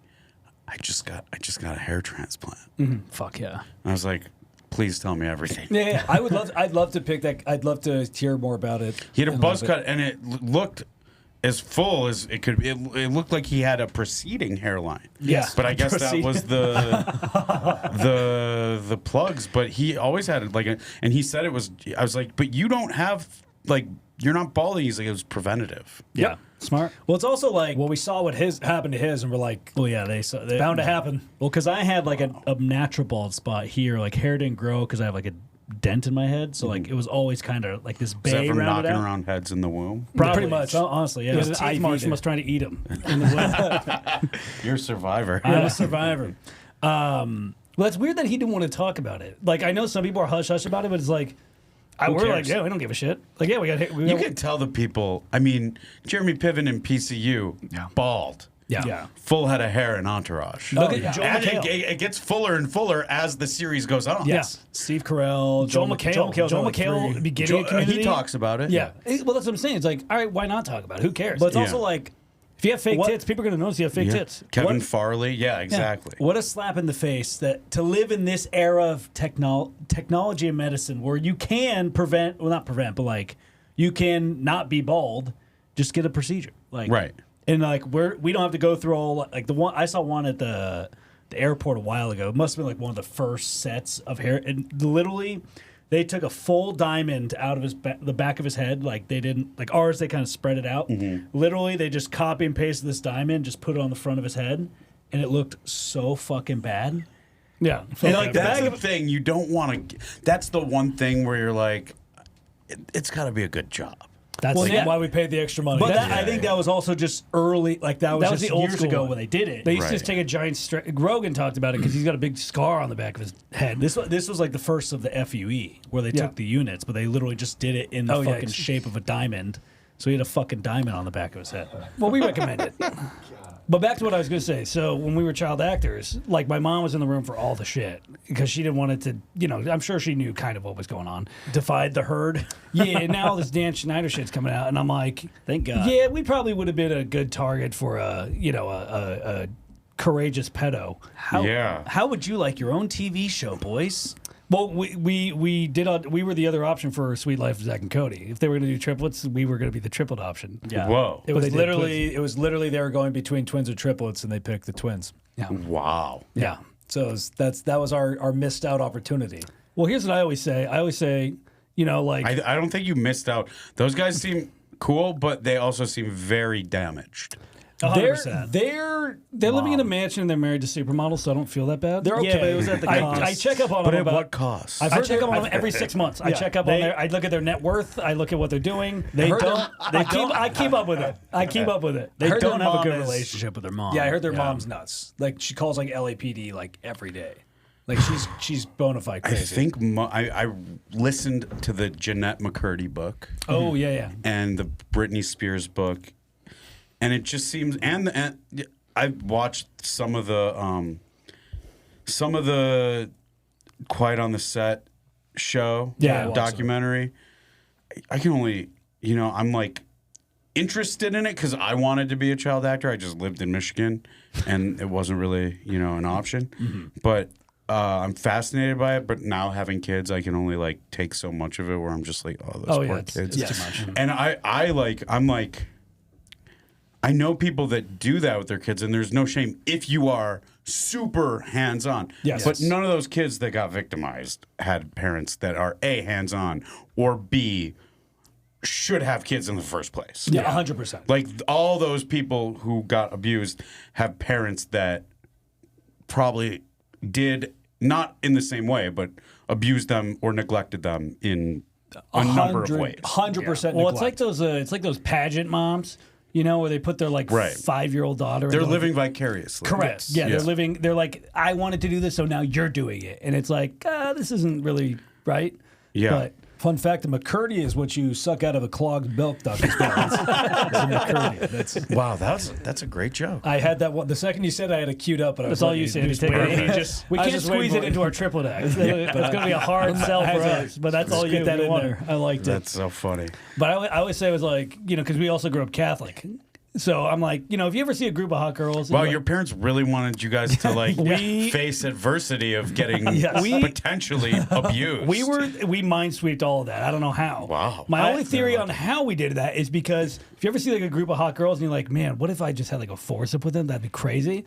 I just got a hair transplant. Mm-hmm. Fuck yeah. And I was like, please tell me everything. Yeah. I'd love to pick that. I'd love to hear more about it. He had a buzz cut, and it looked as full as it could be. It looked like he had a preceding hairline. Yes. But I guess that was the plugs. But he always had and he said it was, I was like, but you don't have, you're not balding. He's like, it was preventative. Yeah. Smart. Well, it's also like, we saw what happened to his, and we're like, well, yeah, bound to happen. Well, because I had like a natural bald spot here, like hair didn't grow because I have like a dent in my head, so like it was always kind of like this bay. Is that from knocking around heads in the womb? Probably. Pretty much. So, honestly, yeah. His teeth marks was trying to eat him in the womb. You're a survivor. I'm a survivor. Well, it's weird that he didn't want to talk about it. Like, I know some people are hush hush about it, but it's like, we're like, yeah, we don't give a shit. Like, yeah, we got. You can tell the people. I mean, Jeremy Piven in PCU, bald. Yeah. full head of hair and entourage. Look at Joel And McHale. it gets fuller and fuller as the series goes on. Yes. Steve Carell, Joel McHale. Joel McHale, beginning of Community. He talks about it. Yeah. Well, that's what I'm saying. It's like, all right, why not talk about it? Who cares? But it's Yeah. also like, if you have fake tits, people are going to notice you have fake tits. Kevin Farley. Yeah, exactly. what a slap in the face that to live in this era of technology and medicine where you can prevent, well, not prevent, but like you can not be bald, just get a procedure. Like, Right. And like we don't have to go through all like the one I saw one at the airport a while ago. It must have been like one of the first sets of hair, and literally they took a full diamond out of the back of his head. Like they didn't like ours. They kind of spread it out. Literally, they just copy and pasted this diamond, just put it on the front of his head, and it looked so fucking bad. Yeah. And like the That's bag the of thing. You don't want to. That's the one thing where you're like, it's got to be a good job. That's Well, yeah. Why we paid the extra money. But That- I think that was also just early. Like that was That was just the old years school ago one. when they did it. They used to Right. just take a giant Rogan talked about it because he's got a big scar on the back of his head. This was like the first of the FUE where they Yeah. took the units, but they literally just did it in the Oh, yeah, fucking shape of a diamond. So he had a fucking diamond on the back of his head. Well, we recommend it. But back to what I was going to say. So when we were child actors, like my mom was in the room for all the shit because she didn't want it to, I'm sure she knew kind of what was going on. Defied the herd. Yeah, and now all this Dan Schneider shit's coming out, and I'm like, Thank God. yeah, we probably would have been a good target for a courageous pedo. How would you like your own TV show, boys? Well, we were the other option for Sweet Life of Zach and Cody. If they were going to do triplets, we were going to be the triplet option. Yeah. Whoa. It But was they did literally they were going between twins or triplets, and they picked the twins. Yeah. Wow. Yeah. So that was our missed out opportunity. Well, here's what I always say. I I don't think you missed out. Those guys seem cool, but they also seem very damaged. 100%. they're living in a mansion and they're married to supermodels, so I don't feel that bad. They're okay. Yeah, but it was at the cost. I check up on But them at about what cost? I check up on them every 6 months. I check up on I look at their net worth. I look at what they're doing. I keep up with it. I keep up with it. They heard don't their have a mom good is- relationship with their mom. Yeah, I heard their mom's nuts. Like she calls like LAPD like every day. Like she's bona fide I crazy. think I listened to the Jeanette McCurdy book Oh yeah. and the Britney Spears book, and it just seems and I watched some of the Quiet on the Set show Yeah, I watched documentary. I can only I'm like interested in it because I wanted to be a child actor. I just lived in Michigan, and it wasn't really an option, but. I'm fascinated by it, but now having kids, I can only like take so much of it. Where I'm just like, oh, those poor kids. It's too much. And I'm like, I know people that do that with their kids, and there's no shame if you are super hands on. Yes. But none of those kids that got victimized had parents that are A, hands on, or B, should have kids in the first place. Yeah, 100%. Like all those people who got abused have parents that probably did not in the same way, but abused them or neglected them in a number of ways. 100%. Well, it's like those pageant moms, where they put their like Right. 5-year-old daughter. They're into, living vicariously. Correct. Yes. Yeah, Yeah. they're living. They're like, I wanted to do this, so now you're doing it, and it's like, this isn't really right. Yeah. But Fun fact: a McCurdy is what you suck out of a clogged milk duct. It's a McCurdy. Wow, that's a great joke. I had that one. The second you said, I had it queued up, but I was That's all like, you said. We can't squeeze it into our triplet act. It's going to be a hard sell for us, but that's all you get that in want. there. I liked it. That's so funny. But I always say it was like, because we also grew up Catholic. So I'm like, if you ever see a group of hot girls. Wow, and your parents really wanted you guys to like face adversity of getting potentially abused. we mind sweeped all of that. I don't know how. Wow. My only theory on how we did that is because if you ever see like a group of hot girls and you're like, man, what if I just had like a foursome with them? That'd be crazy.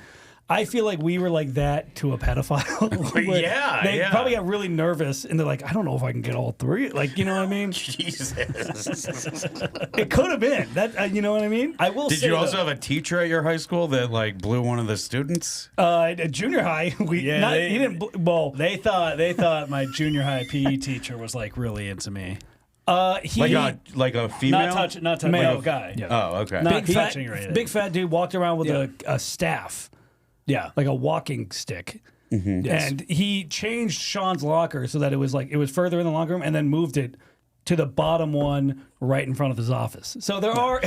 I feel like we were like that to a pedophile. Yeah, They yeah. probably got really nervous and they're like, I don't know if I can get all three. Like, you know what I mean? Jesus. It could have been. That you know what I mean? I will Did say you also though, have a teacher at your high school that like blew one of the students? At junior high, he didn't. Well, they thought my junior high PE teacher was like really into me. he Like a female? Not touch Male. like a guy. Yeah. Oh, okay. Not big fat, touching or anything. big fat dude walked around with a staff. Yeah. Like a walking stick. Yes. And he changed Sean's locker so that it was further in the locker room and then moved it to the bottom one right in front of his office. So there are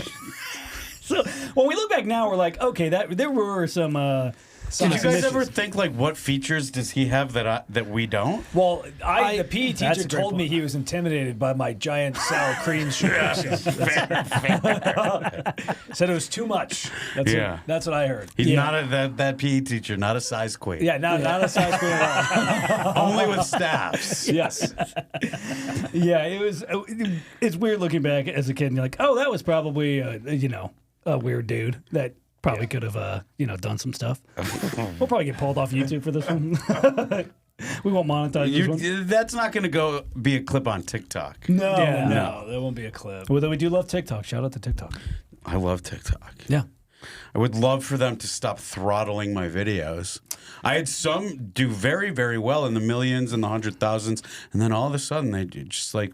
So when we look back now, we're like, okay, that there were some. Did you guys ever think like what features does he have that we don't? Well, the PE that's teacher a great told me point. he was intimidated by my giant sour cream sugar. Said it was too much. That's what I heard. He's not that PE teacher, not a size queen. Yeah, not a size queen at all. Only with staffs. Yes. Yeah, it was. It's weird looking back as a kid, and you're like, oh, that was probably a weird dude that probably could have done some stuff. We'll probably get pulled off YouTube for this one. We won't monetize this one. That's not going to be a clip on TikTok. No, No, there won't be a clip. Although we do love TikTok. Shout out to TikTok. I love TikTok. Yeah. I would love for them to stop throttling my videos. I had some do very, very well in the millions and the 100,000s, and then all of a sudden they just like,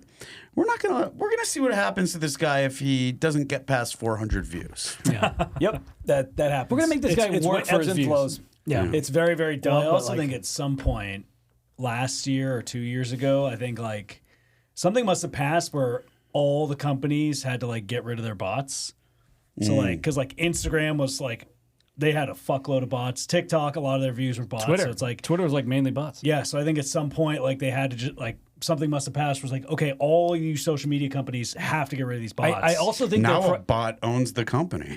we're gonna see what happens to this guy if he doesn't get past 400 views. Yeah. Yep, that happens. We're gonna make this guy work for ebbs his and views. flows. Yeah. It's very, very dumb. Well, I but, also like, think at some point last year or 2 years ago, I think like something must have passed where all the companies had to like get rid of their bots. So like, because like Instagram was like, they had a fuckload of bots. TikTok, a lot of their views were bots. Twitter. So it's like, Twitter was like mainly bots. yeah. So I think at some point, like they had to just like something must have passed. Was like, okay, all you social media companies have to get rid of these bots. I also think Now they're a bot owns the company.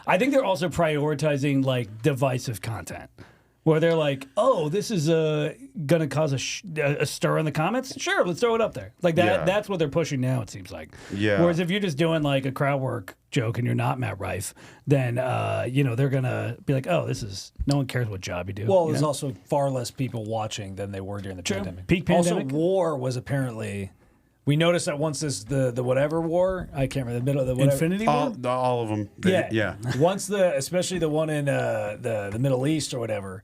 I think they're also prioritizing like divisive content, where they're like, "Oh, this is gonna cause a stir in the comments. Sure, let's throw it up there." Like that. Yeah. That's what they're pushing now. It seems like. Yeah. Whereas if you're just doing like a crowd work joke and you're not Matt Rife, then they're gonna be like, "Oh, this is no one cares what job you do." Well, you there's know? also far less people watching than they were during the pandemic. Peak pandemic. Also, war was apparently. We noticed that once the whatever war, I can't remember the middle of the whatever. Infinity War. All of them. Yeah. Once especially the one in the Middle East or whatever,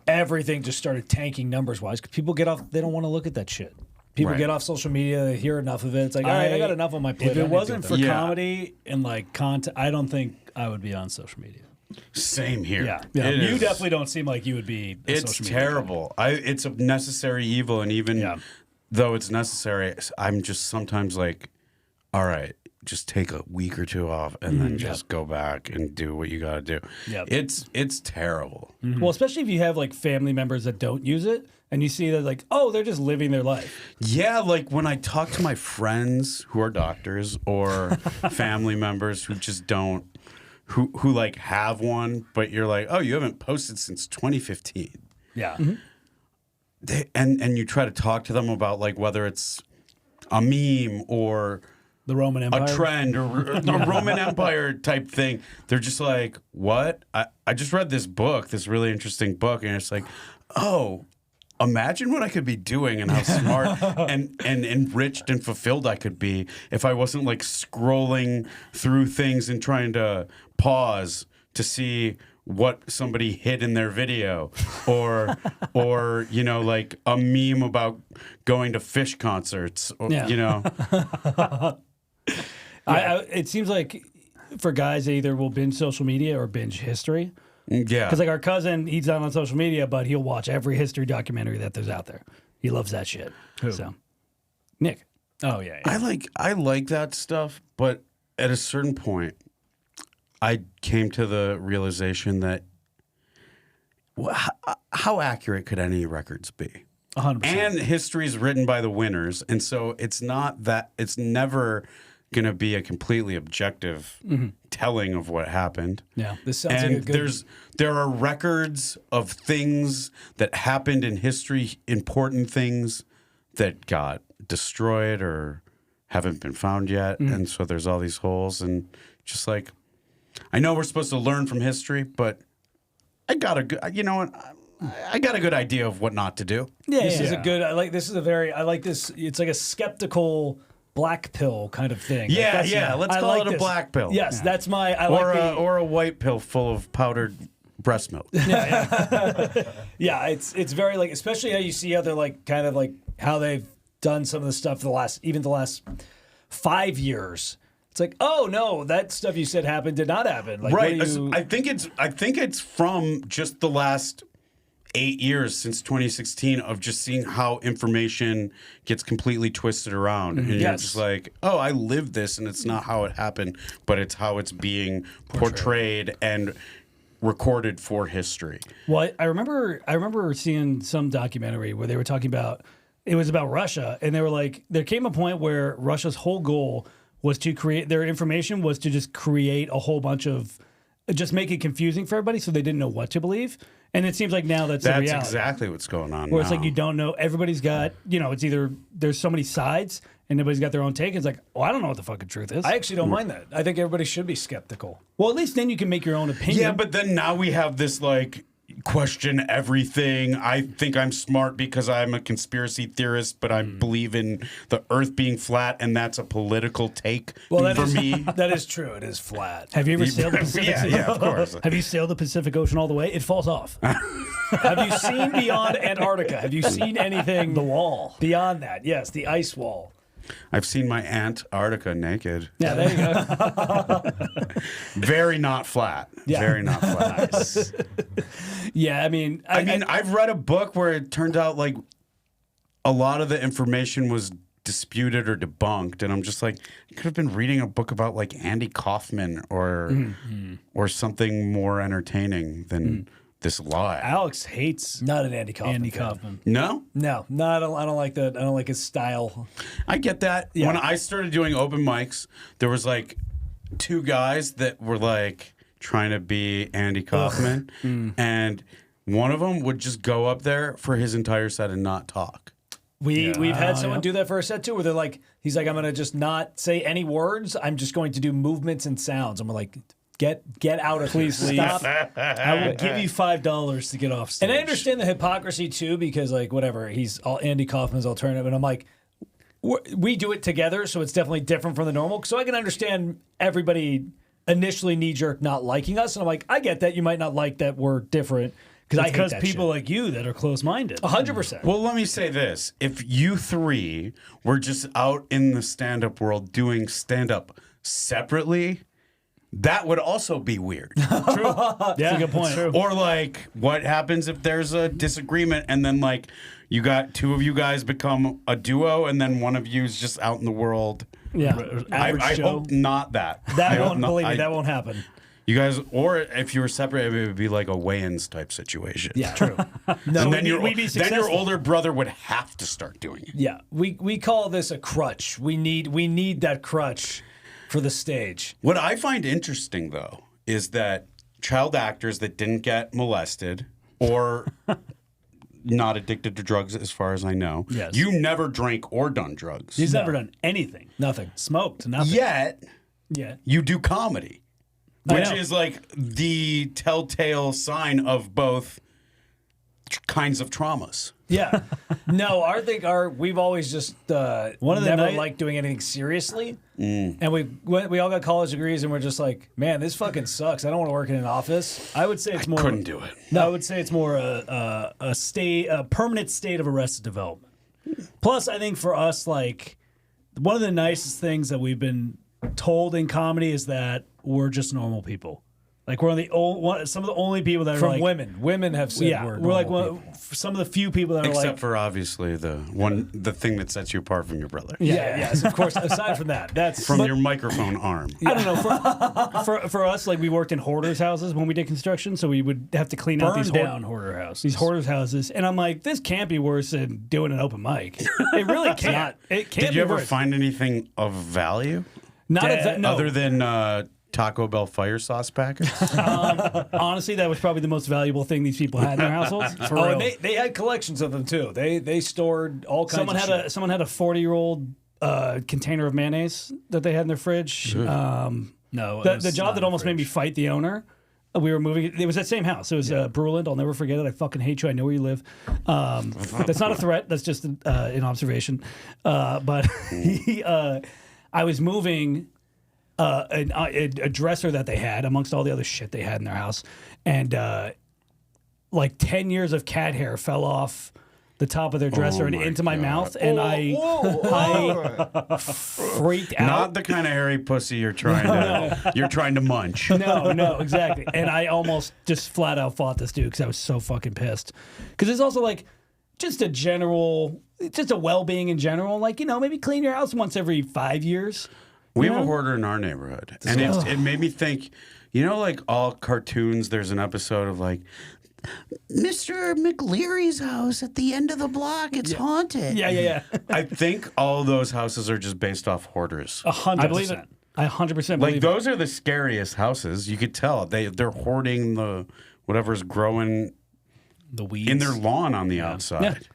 everything just started tanking numbers wise. 'Cause people get off, they don't want to look at that shit. People Right. get off social media, they hear enough of it. It's like, all right, I got enough on my plate. If it wasn't for Yeah. comedy and like content, I don't think I would be on social media. Same here. Yeah, It you is- definitely don't seem like you would be. A It's social media terrible. It's a necessary evil, and even Yeah. though it's necessary, I'm just sometimes like, all right, just take a week or two off, and then just go back and do what you got to do. Yep. It's terrible. Well, especially if you have like family members that don't use it, and you see that like, oh, they're just living their life. Yeah, like when I talk to my friends who are doctors or family members who just don't, who like have one, but you're like, oh, you haven't posted since 2015. Yeah. And you try to talk to them about like whether it's a meme or The Roman Empire. a trend or a Roman Empire type thing. They're just like, what? I just read this book, this really interesting book, and it's like, oh, imagine what I could be doing and how smart and enriched and fulfilled I could be if I wasn't like scrolling through things and trying to pause to see what somebody hid in their video or like a meme about going to Fish concerts or, Yeah. It seems like for guys, they either will binge social media or binge history. Yeah. Because like our cousin, he's not on social media, but he'll watch every history documentary that there's out there. He loves that shit. Who? So, Nick. Oh yeah. I like that stuff, but at a certain point, I came to the realization that how accurate could any records be? 100%. And history is written by the winners, and so it's never going to be a completely objective telling of what happened. Yeah. This sounds And like a good. there are records of things that happened in history, important things that got destroyed or haven't been found yet, and so there's all these holes. And just like, I know we're supposed to learn from history, but I got a good, I got a good idea of what not to do. This is a good. I like this. It's like a skeptical black pill kind of thing. Like, Yeah, that's- yeah. Let's I call like it a this. black pill. Yes, that's my. I Or like or a white pill full of powdered breast milk. Yeah, it's very like, especially how you see how they're like kind of like how they've done some of the stuff the last 5 years. It's like, oh no, that stuff you said happened did not happen. Like, Right. what do you- I think it's from just the last 8 years since 2016 of just seeing how information gets completely twisted around. And you're just like, oh, I lived this, and it's not how it happened, but it's how it's being portrayed and recorded for history. Well, I remember seeing some documentary where they were talking about, it was about Russia, and they were like, there came a point where Russia's whole goal was to create, their information was to just create a whole bunch of, just make it confusing for everybody so they didn't know what to believe. And it seems like now that's the reality. That's exactly what's going on where it's now. like you don't know, everybody's got, it's either there's so many sides and everybody's got their own take. It's like, oh, I don't know what the fucking truth is. I actually don't mind that. I think everybody should be skeptical. Well, at least then you can make your own opinion. Yeah, but then now we have this like question everything. I think I'm smart because I'm a conspiracy theorist, but I believe in the Earth being flat, and that's a political take for me. That is true. It is flat. Have you ever sailed the Pacific? Yeah, of course. Have you sailed the Pacific Ocean all the way? It falls off. Have you seen beyond Antarctica? Have you seen anything? The wall. Beyond that, yes, the ice wall. I've seen my Antarctica naked. Yeah, there you go. Very not flat. Yeah. Very not flat. Nice. Yeah, I mean, I've read a book where it turned out like a lot of the information was disputed or debunked, and I'm just like, I could have been reading a book about like Andy Kaufman or something more entertaining than this lie. Alex hates Not an Andy Kaufman. Andy fan. Kaufman. No? No, I don't like that. I don't like his style. I get that. Yeah. When I started doing open mics, there was like two guys that were like trying to be Andy Kaufman, and one of them would just go up there for his entire set and not talk. We've had someone do that for a set too, where they're like, he's like, I'm gonna just not say any words. I'm just going to do movements and sounds. I'm like, get out of Please here. leave. Stop. I will give you $5 to get off stage. And I understand the hypocrisy too, because like whatever, he's all Andy Kaufman's alternative, and I'm like, we do it together, so it's definitely different from the normal. So I can understand everybody initially knee jerk not liking us, and I'm like, I get that you might not like that we're different because people like you that are close-minded. 100%. Well, let me say this. If you three were just out in the stand-up world doing stand-up separately, that would also be weird. True. Yeah, that's a good point. True. Or like, what happens if there's a disagreement and then like you got two of you guys become a duo and then one of you is just out in the world? yeah. I hope not that. That I won't hope not- believe me. I- That won't happen. You guys, or if you were separated, it would be like a weigh-ins type situation. Yeah, true. No, And then we'd be your successful. older brother would have to start doing it. yeah, we call this a crutch. We need that crutch for the stage. What I find interesting, though, is that child actors that didn't get molested or not addicted to drugs, as far as I know, Yes. you never drank or done drugs. He's never done anything. Nothing. Smoked, nothing. Yet, Yeah. you do comedy, I which know. is like the telltale sign of both kinds of traumas. Yeah. No, we've always just One of the never night- liked doing anything seriously. And we all got college degrees, and we're just like, man, this fucking sucks. I don't want to work in an office. I would say it's more. Couldn't do it. No, I would say it's more a permanent state of arrested development. Plus, I think for us, like one of the nicest things that we've been told in comedy is that we're just normal people. Like we're some of the only people that are From like, women. Women have said yeah, we're we're like normal one, some of the few people that are Except like, for obviously the thing that sets you apart from your brother. yes, of course. Aside from that, that's From your microphone arm. I don't know. For us, like we worked in hoarders' houses when we did construction, so we would have to clean out burn these down hoarder houses. these hoarders' houses, and I'm like, this can't be worse than doing an open mic. It really can't. It can't Did you be ever worse. find anything of value Not No. other than Taco Bell fire sauce packets? honestly, that was probably the most valuable thing these people had in their households. For Oh, real. and they had collections of them too. They stored all kinds of shit. Someone had a 40-year-old container of mayonnaise that they had in their fridge. No, The job that almost made me fight the owner. We were moving. It was that same house. It was Bruland. I'll never forget it. I fucking hate you. I know where you live. That's not a threat. That's just an observation. But I was moving a dresser that they had amongst all the other shit they had in their house, and like 10 years of cat hair fell off the top of their dresser and my into my God. mouth, and I freaked out. Not the kind of hairy pussy you're trying to munch. No, exactly. And I almost just flat out fought this dude because I was so fucking pissed. Because it's also like just a well-being in general. Like, maybe clean your house once every 5 years. We have a hoarder in our neighborhood, and it made me think. Like all cartoons, there's an episode of like Mr. McLeary's house at the end of the block. It's haunted. Yeah. I think all those houses are just based off hoarders. 100%. I believe it. I 100% believe Like it. those are the scariest houses. You could tell they're hoarding the whatever's growing The weeds in their lawn on the outside.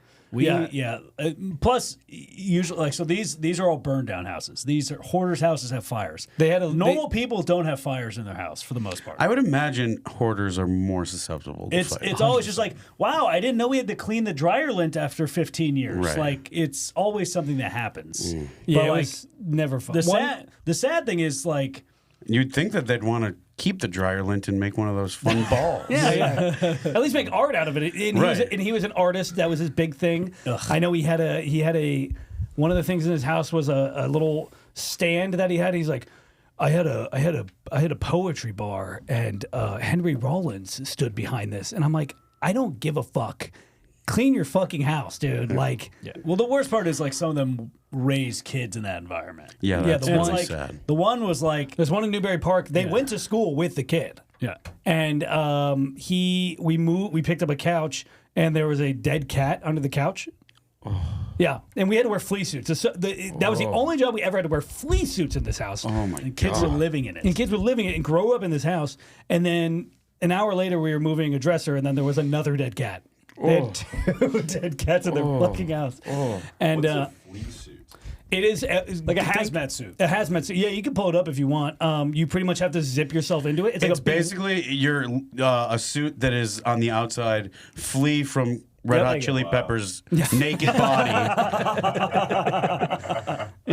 Plus, usually, so these are all burned down houses. These are hoarders' houses have fires. Normal people don't have fires in their house for the most part. I would imagine hoarders are more susceptible to fire. It's always just like, wow, I didn't know we had to clean the dryer lint after 15 years. Right. Like, it's always something that happens. Yeah, But it like, was never fun. the sad thing is like, You'd think that they'd want to keep the dryer lint and make one of those fun balls. Yeah. At least make art out of it. And he was an artist. That was his big thing. I know he had a one of the things in his house was a little stand that he had. He's like, I had a poetry bar, and Henry Rollins stood behind this, and I'm like, I don't give a fuck. Clean your fucking house, dude. Like, well, the worst part is like some of them raise kids in that environment. Yeah, that's the really like, sad. The one was like, there's one in Newbury Park. They went to school with the kid. yeah. And we picked up a couch, and there was a dead cat under the couch. Yeah, and we had to wear flea suits. So that was the only job we ever had to wear flea suits in this house. Oh my And kids God. were living in it. And kids were living it and grow up in this house. And then an hour later, we were moving a dresser, and then there was another dead cat. They had two dead cats in their fucking house. And What's a flea suit? it is Like a hazmat suit. A hazmat suit. Yeah, you can pull it up if you want. You pretty much have to zip yourself into it. It's like It's a big, basically you're a suit that is on the outside, flee from Red Hot Chili Peppers' naked body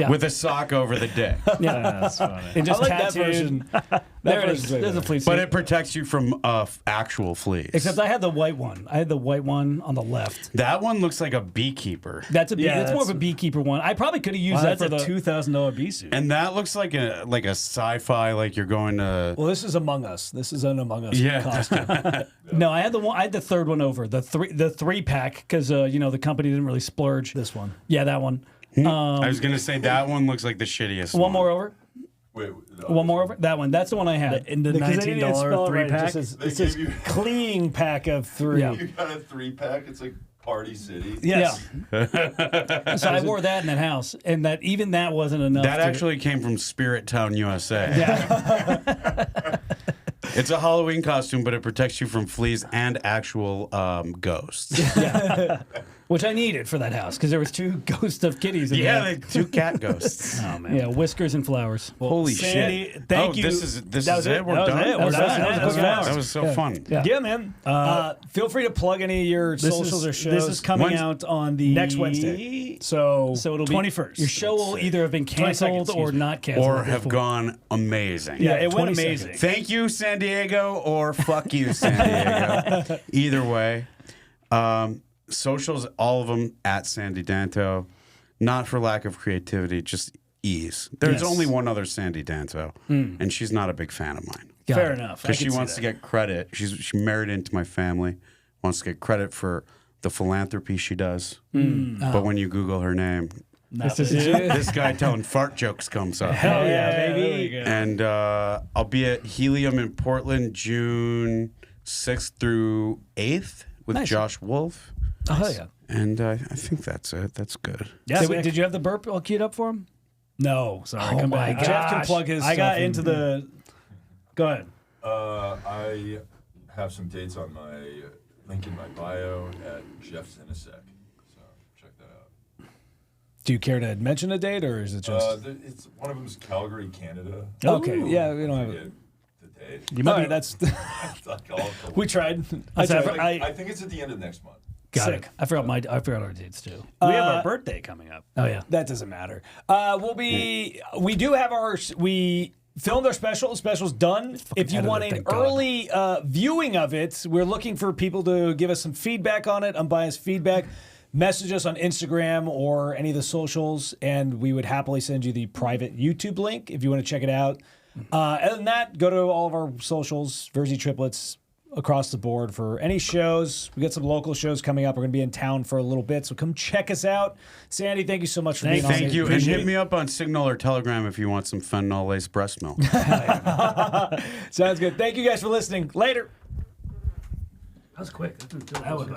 with a sock over the dick. yeah, That's funny. and just I like that tattooed. version. There it is. version's way There's a better. flea suit. But it protects you from actual fleas. Except I had the white one. I had the white one on the left. That one looks like a beekeeper. That's Yeah, that's more of a that's- beekeeper one. I probably could have used Wow, that that's for a the. $2,000 bee suit. And that looks like a sci-fi, like you're going to. Well, this is Among Us. This is an Among Us Yeah. costume. No, I had the one. I had the third one over the three pack because the company didn't really splurge. This one. Yeah, that one. I was gonna say that one looks like the shittiest. One more over. Wait, One more over. That one. That's the one I had. In the Because they didn't spell $19 it right. It three-pack. just says- They It says gave you- clean pack of 3. Yeah. You got a 3-pack. It's like Party City. Yes. Yeah. So I wore that in that house, and even that wasn't enough. That to- actually came from Spirit Town, USA. Yeah. It's a Halloween costume, but it protects you from fleas and actual ghosts. Which I needed for that house because there was 2 ghosts of kitties. In Yeah, there. 2 cat ghosts. Oh, man. Yeah, whiskers and flowers. Holy Sandy, shit! thank you. This is That was it. We're That was done. it. We're That was done. it. That was That quick. That was so fun. Yeah. man. Feel free to plug any of your socials or shows. This is coming When's- out on the next Wednesday. So So it'll be 21st. Your show will either have been 22nd, canceled or excuse me. not canceled. Or at this have point. gone amazing. Yeah, it went 22nd. amazing. Thank you, San Diego, or fuck you, San Diego. Either way. Socials, all of them at Sandy Danto. Not for lack of creativity, just ease. There's Yes. only one other Sandy Danto, and she's not a big fan of mine. Fair enough. Because she wants to get credit. She married into my family, wants to get credit for the philanthropy she does. But when you Google her name, this guy telling fart jokes comes up. Hell yeah, baby. And I'll be at Helium in Portland June 6th through 8th with Nice. Josh Wolf. Oh yeah. And I think that's it. That's good. Yeah, Did you have the burp all queued up for him? No, sorry. Oh come my back. gosh. Jeff can plug his. I got stuff into the. Go ahead. I have some dates on my link in my bio at Jeff Zinasek. So check that out. do you care to mention a date, or is it just? It's one of them is Calgary, Canada. Okay, yeah, we don't have it. Forget the date. You might All be. right, that's. We tried. I I think it's at the end of next month. Got Sick. it. I forgot our dates too. we have our birthday coming up. Oh yeah. That doesn't matter. We do have we filmed our special. Special's done. If you editor, want an thank God. early viewing of it, we're looking for people to give us some feedback on it, unbiased feedback. message us on Instagram or any of the socials, and we would happily send you the private YouTube link if you want to check it out. Other than that, go to all of our socials, Virzi Triplets, across the board for any shows. We got some local shows coming up. We're going to be in town for a little bit, so come check us out. Sandy, thank you so much for being on. Thank you, and hit me up on Signal or Telegram if you want some fentanyl-laced breast milk. Sounds good. Thank you guys for listening. Later. That was quick. That was